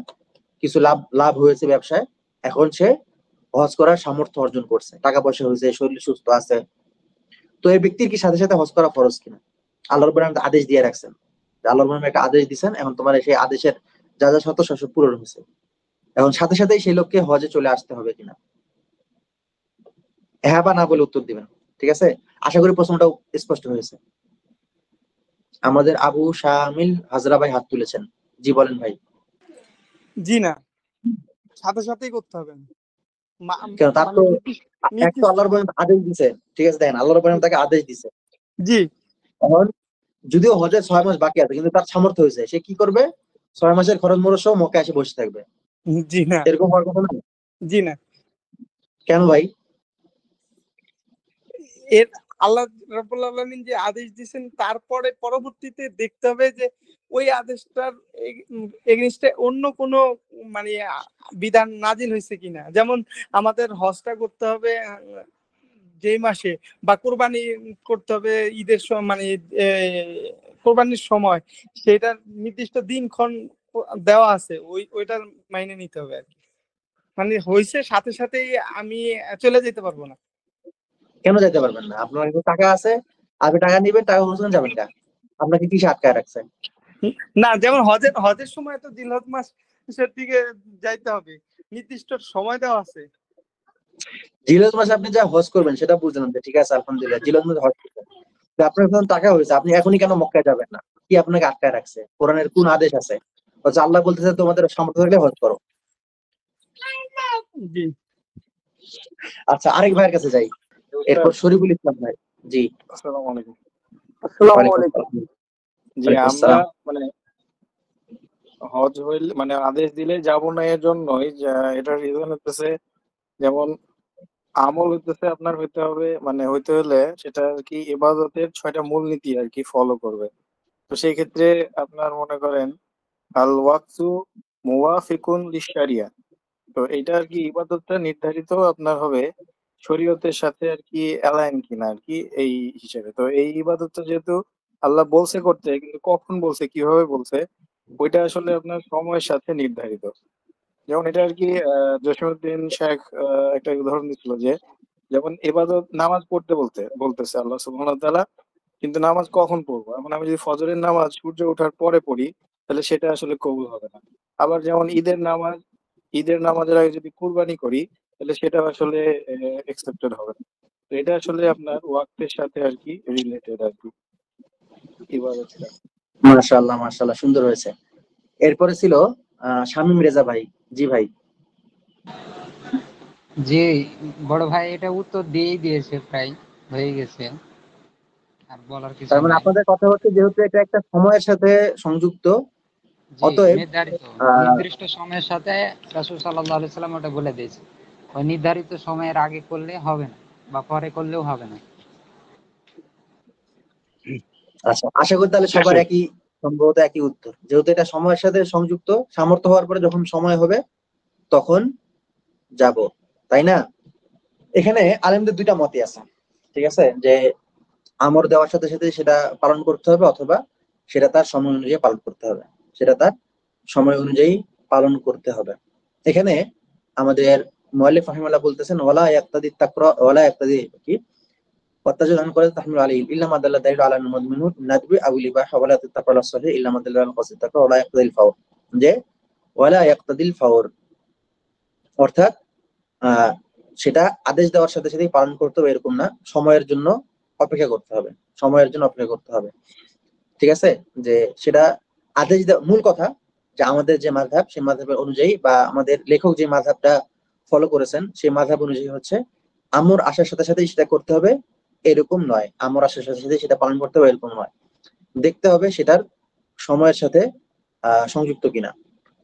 কিছু লাভ হয়েছে ব্যবসায়, এখন সে হজ করার সামর্থ্য অর্জন করছে, টাকা পয়সা হয়েছে, শরীর সুস্থ আছে। তো এই ব্যক্তির কি সাথে সাথে হজ করা ফরজ কিনা? আল্লাহ রাব্বুল আলামিন আদেশ দিয়ে রাখছেন, আল্লাহ রাব্বুল আলামিন একটা আদেশ দিয়েছেন, এখন তোমার সেই আদেশের যা যা শর্ত সব পূরণ হয়েছে, এখন সাথে সাথেই সেই লোককে হজে চলে আসতে হবে কিনা? হ্যাঁ বা না বলে উত্তর দিবেন, ঠিক আছে? আশা করি প্রশ্নটা স্পষ্ট হয়েছে। আমাদের আবু শামিল হাজরা ভাই হাত তুলেছেন। জি বলেন ভাই। জি না, সাথে সাথেই করতে হবে না। কেন? তার মানে তো এক তো নির্দিষ্ট আল্লাহর রাব্বুল আলামিন আদেশ দিছে, ঠিক আছে? দেখেন আল্লাহর রাব্বুল আলামিন তাকে আদেশ দিছে। জি এখন যদিও হজের 6 মাস বাকি আছে, কিন্তু তার সামর্থ্য হয়েছে, সে কি করবে? 6 মাসের খরচ মরচ সহ মক্কায় এসে বসে থাকবে, জি না, এরকম হওয়ার কথা না। জি না। কেন ভাই? এর আল্লাহ রাব্বুল আলামিন যে আদেশ দিয়েছেন, তারপরে পরবর্তীতে দেখতে হবে যে ওই আদেশটার এগেইনস্টে অন্য কোনো মানে বিধান নাজিল হয়েছে কিনা। যেমন আমাদের হজটা করতে হবে যেই মাসে, বা কোরবানি করতে হবে ঈদের মানে কোরবানির সময়, সেটার নির্দিষ্ট দিনক্ষণ দেওয়া আছে, ওইটার মাইনে নিতে হবে আর কি। মানে হয়েছে সাথে সাথেই আমি চলে যেতে পারবো না। কেন যাইতে পারবেন না? আপনার কাছে টাকা আছে, আপনি টাকা নিবেন, টাকা খরচ করে যাবেন না, আপনাকে কিসে আটকায় রাখছেন? না, যেমন হজের সময় তো জিলহজ মাসের দিকে যাইতে হবে, নির্দিষ্ট সময় দেওয়া আছে। জিলহজ মাসে আপনি যা হজ করবেন সেটা বুঝলেন, ঠিক আছে আলহামদুলিল্লাহ জিলহজ মাসে হজ করবেন, তো আপনার যখন টাকা হয়েছে আপনি এখনই কেন মক্কায় যাবেন না? কি আপনাকে আটকায় রাখছে? কোরআনের কোন আদেশ আছে? হচ্ছে আল্লাহ বলতেছে তোমাদের সামর্থ্য থাকলে হজ করো। জি আচ্ছা, আরেক ভাইয়ের কাছে যাই, এরপর শরীফুল ইসলাম ভাই। জি। আসসালামু আলাইকুম। ওয়ালাইকুম আসসালাম। যে ওয়ালাইকুম আমরা আসসালাম। মানে হজ হইলে মানে আদেশ দিলে যাব না, এর জন্যই যে এটার রিজন হচ্ছে যেমন আমল হইতেছে আপনার হইতে হবে, মানে হইতে হলে সেটা আর কি ইবাদতের 6টা মূলনীতি আর কি ফলো করবে। তো সেই ক্ষেত্রে আপনার মনে করেন আল ওয়াকতু মুওয়াফিকুন লিশারিয়া, তো এইটা আর কি ইবাদতটা নির্ধারিত আপনার হবে শরীয়তের সাথে আর কি অ্যালাইন কিনা আর কি, এই হিসেবে। তো এই ইবাদতটা যেহেতু আল্লাহ বলছে করতে, কিন্তু কখন বলছে কিভাবে বলছে ওইটা আসলে আপনার সময়ের সাথে নির্ধারিত। যেমন এটা আর কি জসীমউদ্দিন শেখ একটা উদাহরণ দিচ্ছিল যে যেমন ইবাদত নামাজ পড়তে বলতেছে আল্লাহ সুবহানাহু ওয়া তাআলা, কিন্তু নামাজ কখন পড়বো? এখন আমি যদি ফজরের নামাজ সূর্য ওঠার পরে পড়ি তাহলে সেটা আসলে কবুল হবে না। আবার যেমন ঈদের নামাজের আগে যদি কুরবানি করি তাহলে সেটা আসলে একসেপ্টেড হবে না। তো এটা আসলে আপনার ওয়াক্তের সাথে আর কি রিলেটেড আর কি ইবাদতটা। মাশাআল্লাহ মাশাআল্লাহ, সুন্দর হয়েছে। এরপরে ছিল শামীম রেজা ভাই। জি ভাই। জি বড় ভাই এটা উত্তর দিয়েই দিয়েছে, প্রায় হয়ে গেছে, আর বলার কিছু তার মানে নাই। আপনাদের কথা হচ্ছে যেহেতু এটা একটা সময়ের সাথে সংযুক্ত, জি অতএব নির্ধারিত আহ নির্দিষ্ট সময়ের সাথে রাসূল সাল্লাল্লাহু আলাইহি সাল্লাম ওটা বলে দিয়েছে, ওই নির্ধারিত সময়ের আগে করলে হবে না বা পরে করলেও হবে না। আচ্ছা, আশা করি তাহলে সবার একই, সম্ভবত একই উত্তর, যেহেতু এটা সময়ের সাথে সংযুক্ত, সামর্থ্য হওয়ার পরে যখন সময় হবে তখন যাব, তাই না? এখানে আলেমদের দুইটা মতই আছে, ঠিক আছে, যে আমর দেওয়ার সাথে সাথে সেটা পালন করতে হবে, অথবা সেটা তার সময় অনুযায়ী পালন করতে হবে, সেটা তার সময় অনুযায়ী পালন করতে হবে। এখানে আমাদের মুআল্লিফ রাহিমাহুল্লাহ বলতেছেন ওয়ালা ইয়াক্তাদি তাকরা ওয়ালা ইয়াক্তাদি কি ওয়াত্তাজিল আন করে তাহমিল আলাইহি ইল্লা মা দাল্লা দালিলু আলা মুদমিনু নাদবি আও ইবাহা ওয়ালা তাতাকালা সহিহ ইল্লা মা দাল্লা আলা কাসদ তাকরা ওয়ালা ইয়াক্তাদিল ফাওর, যে ওয়ালা ইয়াক্তাদিল ফাওর অর্থাৎ আহ সেটা আদেশ দেওয়ার সাথে সাথেই পালন করতে হবে এরকম না, সময়ের জন্য অপেক্ষা করতে হবে, সময়ের জন্য অপেক্ষা করতে হবে, ঠিক আছে? যে সেটা আদেশ মূল কথা যে আমাদের যে মাযহাব সেই মাযহাবের অনুযায়ী, বা আমাদের লেখক যে মাযহাবটা ফলো করেছেন সেই মাযহাব অনুযায়ী হচ্ছে আমর আসার সাথে সাথে সেটা করতে হবে এরকম নয়, আমর আসার সাথে সাথে সেটা পালন করতে হবে এরকম নয়। দেখতে হবে সেটার সময়ের সাথে সংযুক্ত কিনা।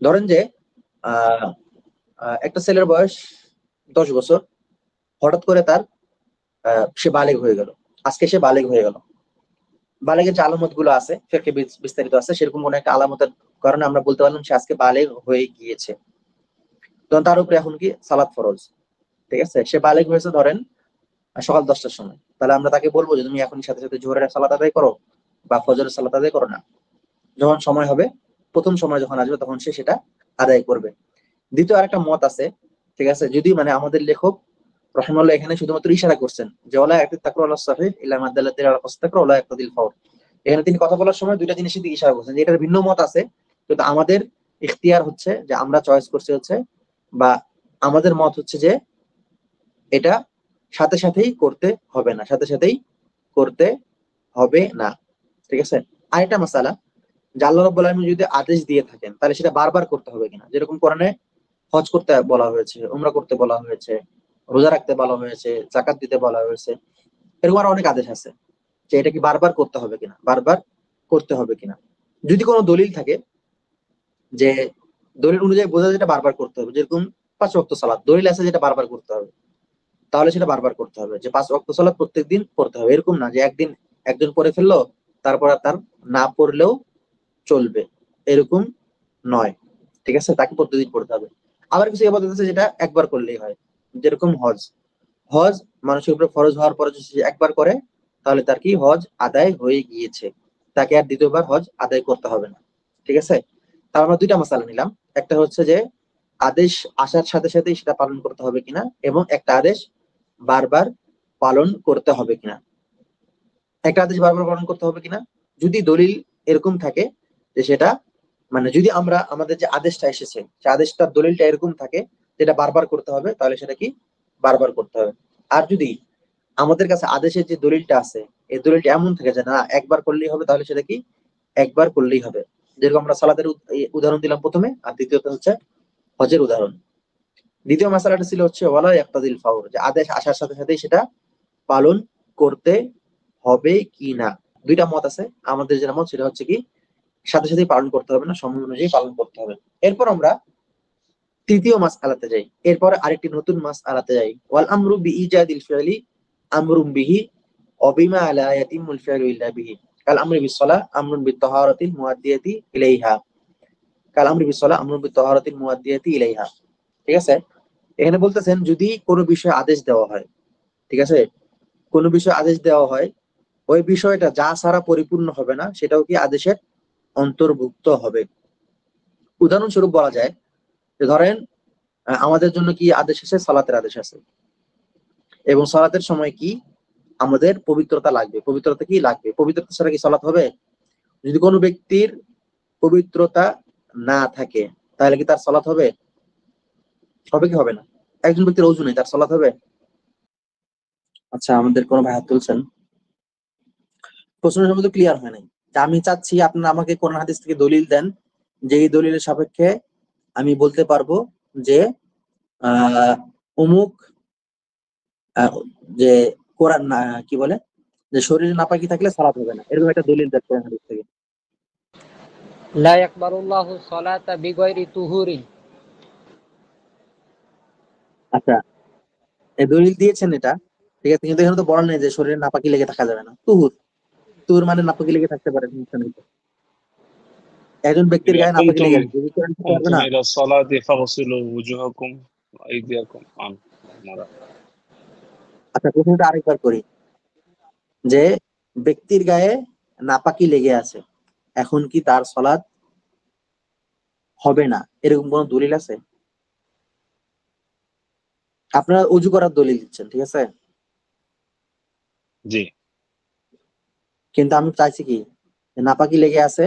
ধরেন যে আহ একটা ছেলের বয়স 10 বছর, হঠাৎ করে তার সে বালেগ হয়ে গেল, আজকে সে বালেগ হয়ে গেল। বালেগের যে আলামত গুলো আছে ফিকহে বিস্তারিত আছে, সেরকম কোন একটা আলামতের কারণে আমরা বলতে পারলাম সে আজকে বালেগ হয়ে গিয়েছে, তখন তার উপরে এখন কি সালাত ফরজ। ঠিক আছে, সে বালেগ হয়েছে ধরেন সকাল 10টার সময়, তাহলে আমরা তাকে বলবো যে তুমি এখনই সাথে সাথে জোহরের সালাত আদায় করো বা ফজরের সালাত আদায় করো না। যখন সময় হবে, প্রথম সময় যখন আসবে তখন সে সেটা আদায় করবে। দ্বিতীয় আরেকটা মত আছে, ঠিক আছে, যদি মানে আমাদের লেখক রহমানুল্লাহ এখানে শুধুমাত্র ইশারা করছেন যে ওয়ালা ইয়াক্তিদ তাকরু আলা সাহিহ ইল্লা মা দাল্লাত আলা ফাসতাকরু ওয়ালা ইয়াক্তিল ফাওর। এখানে তিনি কথা বলার সময় দুইটা জিনিসের দিকে ইশারা করছেন, যে এটার ভিন্ন মত আছে, কিন্তু আমাদের ইখতিয়ার হচ্ছে যে আমরা চয়েস করছি হচ্ছে, বা আমাদের মত হচ্ছে যে এটা সাথে সাথেই করতে হবে না, সাথে সাথেই করতে হবে না। ঠিক আছে, আরেকটা মাসালা, যে আল্লাহ রাব্বুল আলামিন যদি আদেশ দিয়ে থাকেন তাহলে সেটা বারবার করতে হবে কিনা। যেরকম কোরআনে হজ করতে বলা হয়েছে, উমরা করতে বলা হয়েছে, রোজা রাখতে বলা হয়েছে, যাকাত দিতে বলা হয়েছে, এরকম আরো অনেক আদেশ আছে, যে এটা কি বারবার করতে হবে কিনা, বারবার করতে হবে কিনা। যদি কোনো দলিল থাকে যে দলিল অনুযায়ী বোঝা যায় যেটা বারবার করতে হবে, যেরকম 5 ওয়াক্ত সালাত দলিল আছে যেটা বারবার করতে হবে, তাহলে সেটা বারবার করতে হবে, যে 5 ওয়াক্ত সালাত প্রত্যেকদিন পড়তে হবে। এরকম না যে একদিন একজন পড়ে ফেললো তারপর আর তার না পড়লেও চলবে, এরকম নয়। ঠিক আছে, তাকে প্রতিদিন পড়তে হবে। আবার কিছু ইবাদত আছে যেটা একবার করলেই হয়, যেরকম হজ। হজ মানুষের উপরে ফরজ হওয়ার পরে যদি সে একবার করে তাহলে তার কি হজ আদায় হয়ে গিয়েছে, তাকে আর দ্বিতীয়বার হজ আদায় করতে হবে না। ঠিক আছে, তার আমরা দুইটা মাসালা নিলাম, একটা হচ্ছে যে আদেশ আসার সাথে সাথেই সেটা পালন করতে হবে কিনা, এবং একটা আদেশ বারবার পালন করতে হবে কিনা। একটা আদেশ বারবার পালন করতে হবে কিনা যদি দলিল এরকম থাকে যে সেটা মানে যদি আমরা আমাদের যে আদেশটা এসেছে সে আদেশটার দলিলটা এরকম থাকে যেটা বারবার করতে হবে, তাহলে সেটা কি বারবার করতে হবে। আর যদি আমাদের কাছে আদেশের যে দলিলটা আছে এই দলিলটা এমন থাকে যে না একবার করলেই হবে, তাহলে সেটা কি একবার করলেই হবে। যেরকম আমরা সালাতের উদাহরণ দিলাম প্রথমে, আর দ্বিতীয়ত হচ্ছে হজের উদাহরণ। দ্বিতীয় মাসালাটা ছিল হচ্ছে ওয়ালা ইয়াক্তাদিল ফাওর, যে আদেশ আসার সাথে সাথেই সেটা পালন করতে হবে কি না। দুইটা মত আছে, আমাদের যেটা মত সেটা হচ্ছে কি সাথে সাথেই পালন করতে হবে না, সময় অনুযায়ী পালন করতে হবে। এরপর আমরা তৃতীয় মাসআলাতে যাই, এরপর আরেকটি নতুন মাসআলাতে যাই। ওয়াল আমরু বিইজাদিল ফি'লি আমরুম বিহি ওয়া বিমা লা ইয়াতিমুল ফি'লু ইল্লা বিহি কাল আমরি বিসসালাহ আমরুন বিত্তাহারাতিল মুআদ্দিয়াতি ইলাইহা কাল আমরি বিসসালাহ আমরুন বিত্তাহারাতিল মুআদ্দিয়াতি ইলাইহা। ঠিক আছে, এখানে বলতেছেন যদি কোনো বিষয়ে আদেশ দেওয়া হয়, ঠিক আছে, কোনো বিষয়ে আদেশ দেওয়া হয়, ওই বিষয়টা যা ছাড়া পরিপূর্ণ হবে না সেটাও কি আদেশের অন্তর্ভুক্ত হবে। উদাহরণস্বরূপ বলা যায় যে ধরেন আমাদের জন্য কি আদেশ আছে, সালাতের আদেশ আছে, এবং সালাতের সময় কি আমাদের পবিত্রতা লাগবে। পবিত্রতা কি লাগবে, পবিত্রতা ছাড়া কি সালাত হবে? যদি কোনো ব্যক্তির পবিত্রতা না থাকে তাহলে কি তার সালাত হবে? হবে কি হবে না? একজন ব্যক্তির ওযু নেই, তার সালাত হবে? আচ্ছা, আমাদের কোনো ভাই হাত তুলছেন? প্রশ্নের সম্বন্ধে ক্লিয়ার হয় নাই। আমি চাচ্ছি আপনারা আমাকে কোরআন হাদিস থেকে দলিল দেন, যে এই দলিলের সাপেক্ষে আমি বলতে পারবো যে অমুক যে কোরআন কি বলে যে শরীরে নাপাকি থাকলে সালাত হবে না, এরকম একটা দলিল দেন কোরআন হাদিস থেকে। লা ইয়াকবালুল্লাহু সালাতা বিগাইরি তুহুরিন। আচ্ছা, এই দলিল দিয়েছেন এটা, ঠিক আছে, কিন্তু এখানে তো বলা নেই যে শরীরে নাপাকি লেগে থাকা যাবে না। তুহুর, তুহুর মানে নাপাকি লেগে থাকতে পারে, সমস্যা নেই তো। একজন ব্যক্তির গায়ে নাপাকি কুনতুম লেগে আছে, যদি কোরআন থেকে পারবে কুনতুম না। ইলা সালাতি ফাগসিলু ওয়াজহাকুম ওয়া আইদিয়াকুম মারা। আচ্ছা, প্রশ্নটা আরেকবার করি, যে ব্যক্তির গায়ে নাপাকি লেগে আছে, এখন কি তার সালাত হবে না, এরকম কোন দলিল আছে? আপনারা ওযু করার দলিল দিচ্ছেন, ঠিক আছে, জি, কিন্তু আমি চাইছি কি যে নাপাকি লেগে আছে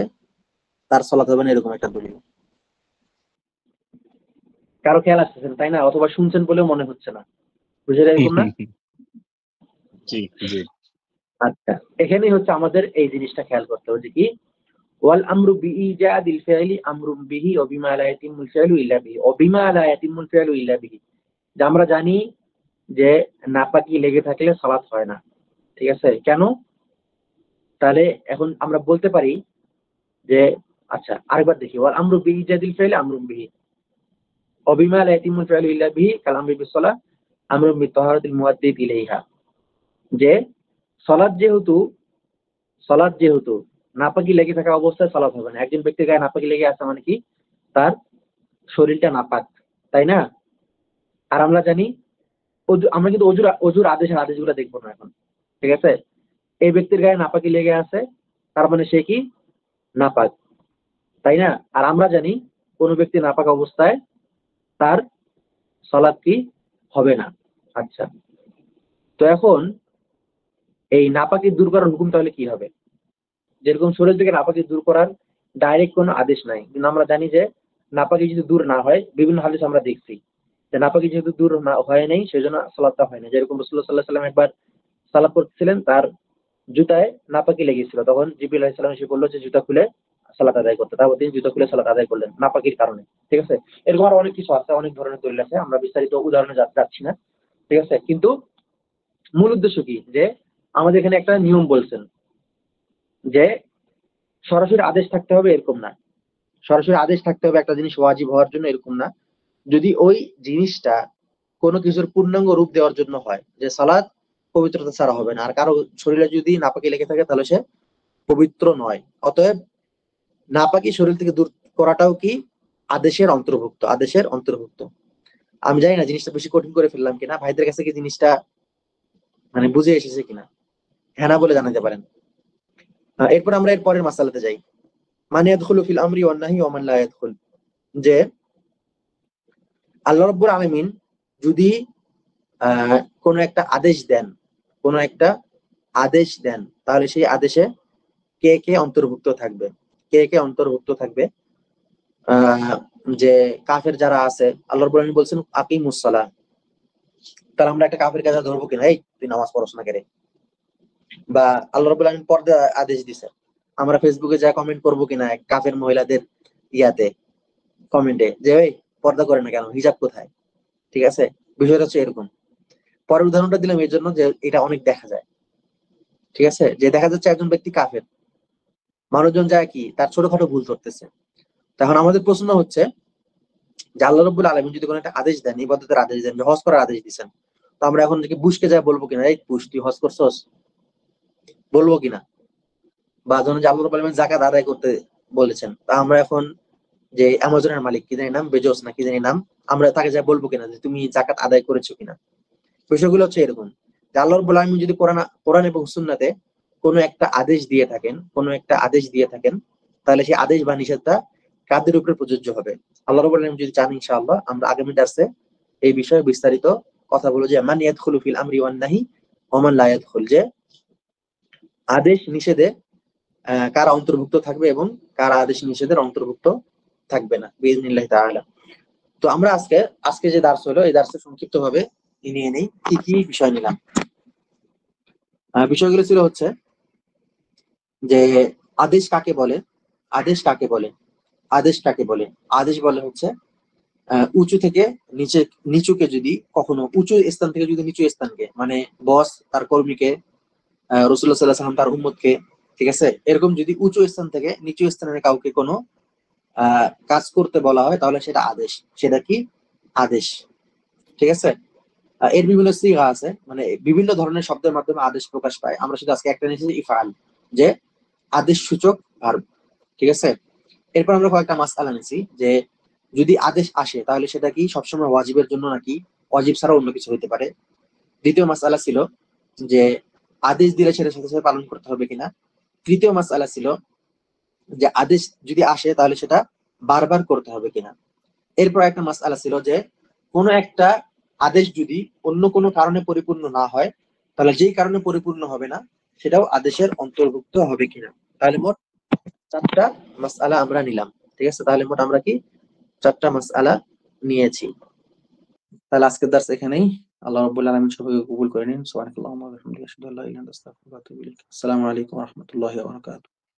তার সালাত হবে না, এরকম একটা দলিল। কারো খেয়াল আসতেছে না, তাই না? অথবা শুনছেন বলেও মনে হচ্ছে না, বুঝে এরকম না? জি, জি। আচ্ছা, এখানেই হচ্ছে আমাদের এই জিনিসটা খেয়াল করতে হবে, যে কি ওয়াল আমরু বিইজাদিল ফি'লি আমরুম বিহি ওয়া বিমা লা ইয়াতিমুল ফি'লু ইল্লা বিহি ওয়া বিমা লা ইয়াতিমুল ফি'লু ইল্লা বিহি। যে আমরা জানি যে নাপাকি লেগে থাকলে সালাত হয় না। ঠিক আছে, কেন? তাহলে এখন আমরা বলতে পারি যে আচ্ছা আরেকবার দেখি, ওয়াল আমরু বিহি জাদিল ফাইল আমরু বিহি অবিমা লা ইয়াতিমুল ফাইলু ইল্লা বিহি কাল আমরি বিসসালাহ আমরু বিতাহারাতিল মুআদ্দিব ইলাইহা। যে সালাত যেহেতু নাপাকি লেগে থাকা অবস্থায় সালাত হবে না। একজন ব্যক্তির গায়ে নাপাকি লেগে আছে মানে কি, তার শরীরটা নাপাক, তাই না? আর আমরা জানি আমরা কিন্তু অজুর আদেশগুলো দেখবো না এখন। ঠিক আছে, এই ব্যক্তির গায়ে নাপাকি লেগে আছে, তার মানে সে কি নাপাক, তাই না? আর আমরা জানি কোন ব্যক্তি নাপাক অবস্থায় তার সালাত কি হবে না। আচ্ছা, তো এখন এই নাপাকি দূর করার হুকুম তাহলে কি হবে? যেরকম শরীর থেকে নাপাকি দূর করার ডাইরেক্ট কোনো আদেশ নাই, কিন্তু আমরা জানি যে নাপাকি যদি দূর না হয়, বিভিন্ন হাদিস আমরা দেখছি যে নাপাকি যেহেতু দূর না হয় নাই, সেজন্য সালাতটা হয় না। যেরকম রাসূলুল্লাহ সাল্লাল্লাহু আলাইহি ওয়াসাল্লাম একবার সালাত করতেছিলেন, তার জুতায় নাপাকি লেগেছিল, তখন জিবরিল আলাইহিস সালাম এসে বললো যে জুতা খুলে সালাত আদায় করতে। তারপর তিনি জুতা খুলে সালাত আদায় করলেন নাপাকির কারণে। ঠিক আছে, এরকম আরো অনেক কিছু আছে, অনেক ধরনের দলিল আছে, আমরা বিস্তারিত উদাহরণে যাচ্ছি না। ঠিক আছে, কিন্তু মূল উদ্দেশ্য কি, যে আমাদের এখানে একটা নিয়ম বলছেন যে সরাসরি আদেশ থাকতে হবে এরকম না, সরাসরি আদেশ থাকতে হবে একটা জিনিস ওয়াজিব হওয়ার জন্য এরকম না। যদি ওই জিনিসটা কোনো কিছুর পূর্ণাঙ্গ রূপ দেওয়ার জন্য হয়, যে সালাত পবিত্রতা ছাড়া হবে না, আর কারো শরীরে যদি নাপাকি লেগে থাকে তাহলে সে পবিত্র নয়। অতএব নাপাকি শরীর থেকে দূর করাটাও কি আদেশের অন্তর্ভুক্ত। আমি জানি না জিনিসটা বেশি কঠিন করে ফেললাম কিনা, ভাইদের কাছে কি জিনিসটা মানে বুঝে এসেছে কিনা, হ্যাঁ না বলে জানাতে পারেন। এরপর আমরা এর পরের মাসালাতে যাই, মান ইয়াদখুলু ফিল আমরি ওয়ান নাহি ওয়া মান লা ইয়াদখুল। যে আল্লাহ রাব্বুল আলামিন যদি কোনো একটা আদেশ দেন, তাহলে সেই আদেশে কে কে অন্তর্ভুক্ত থাকবে? যে কাফের যারা আছে, আল্লাহ রাব্বুল আলামিন বলছেন আকিমুস সালাহ, তাহলে আমরা একটা কাফের কাছে ধরবো কিনা, এই তুই নামাজ পড়ছ না কেন? বা আল্লাহ রাব্বুল আলামিন পর্দা আদেশ দিছে, আমরা ফেসবুকে যা কমেন্ট করবো কিনা এক কাফের মহিলাদের ইয়াতে কমেন্টে, যে ওই পর্দা করে না কেন, হিজাব কোথায়? ঠিক আছে, বিষয়টা হচ্ছে এরকম। পরের উদাহরণটা দিলাম এই জন্য যে এটা অনেক দেখা যায়। ঠিক আছে, যে দেখা যাচ্ছে একজন ব্যক্তি কাফের, মানুষজন যায় কি তার ছোটখাটো ভুল করতেছে। তখন আমাদের প্রশ্ন হচ্ছে যে আল্লাহ রাব্বুল আলামিন যদি কোনো একটা আদেশ দেন, ইবাদতের আদেশ দেন, যে হজ করার আদেশ দিচ্ছেন, তো আমরা এখন থেকে বুশকে যায় বলবো কিনা, এই বুশ তুই হজ করছস, বলবো কিনা? বা ধরুন যে আল্লাহ রাব্বুল আলামিন যাকাত আদায় করতে বলেছেন, তা আমরা এখন যে অ্যামাজনের মালিক কি জানি নাম, বেজোস না কি জানি নাম, আমরা তাকে যা বলবো কিনা যে তুমি যাকাত আদায় করেছো কিনা? বিষয়গুলো হচ্ছে এরকম যে আল্লাহ রাব্বুল আলামিন যদি কোরআন এবং সুন্নাতে কোনো একটা আদেশ দিয়ে থাকেন, তাহলে সেই আদেশ বা নিষেধটা কাদের উপরে প্রযোজ্য হবে? আল্লাহ রাব্বুল আলামিন যদি চান, ইনশাআল্লাহ আমরা আগামী দার্সে এই বিষয়ে বিস্তারিত কথা বলবো, যে মান ইয়াদখুলু ফিল আমরি ওয়ান নাহি ওয়া মান লা ইয়াদখুল, যে আদেশ নিষেধে কারা অন্তর্ভুক্ত থাকবে এবং কারা আদেশ নিষেধের অন্তর্ভুক্ত থাকবে না, বিইজনিল্লাহি তাআলা। তো আমরা আজকে যে দার্স হলো, এই দার্সে সংক্ষিপ্ত ভাবে নিয়ে নেই কি কি বিষয় নিলাম। বিষয়গুলো ছিল হচ্ছে যে আদেশ কাকে বলে, আদেশ বলে হচ্ছে উঁচু থেকে নিচুকে, যদি কখনো উঁচু স্থান থেকে যদি নিচু স্থানকে, মানে বস তার কর্মীকে, রাসূলুল্লাহ সাল্লাল্লাহু আলাইহি ওয়াসাল্লাম তার উম্মতকে, ঠিক আছে, এরকম যদি উঁচু স্থান থেকে নিচু স্থানের কাউকে কোনো কাজ করতে বলা হয়, তাহলে সেটা কি আদেশ। ঠিক আছে, এর বিভিন্ন সিগা আছে, মানে বিভিন্ন ধরনের শব্দের মাধ্যমে আদেশ প্রকাশ পায়। আমরা শুধু আজকে একটা নিয়েছি, ইফআল, যে আদেশ সূচক ভার্ব। ঠিক আছে, এরপর আমরা কয়েকটা মাসআলা নিয়েছি, যে যদি আদেশ আসে তাহলে সেটা কি সবসময় ওয়াজিবের জন্য নাকি ওয়াজিব ছাড়া অন্য কিছু হতে পারে। দ্বিতীয় মাসআলা ছিল যে আদেশ দিলে সেটা সাথে সাথে পালন করতে হবে কিনা। তৃতীয় মাসআলা ছিল যে আদেশ যদি আসে তাহলে সেটা বারবার করতে হবে কিনা। এরপর একটা মাসআলা ছিল যে কোনো একটা আদেশ যদি অন্য কোনো কারণে পরিপূর্ণ না হয়, তাহলে যেই কারণে পরিপূর্ণ হবে না সেটাও আদেশের অন্তর্ভুক্ত হবে কিনা। তাহলে মোট 4টা মাসআলা আমরা নিলাম। ঠিক আছে, তাহলে মোট আমরা কি 4টা মাসআলা নিয়েছি। তাহলে আজকের দার্স এখানেই। আল্লাহ রাব্বুল আলামিন সবাইকে কবুল করে নিন। সুবহানাল্লাহি ওয়া বিহামদিহি, আশহাদু আল্লা ইলাহা ইল্লাল্লাহু, আস্তাগফিরুকা ওয়া আতুবু ইলাইক। আসসালামু আলাইকুম ওয়া রাহমাতুল্লাহি ওয়া বারাকাতুহু।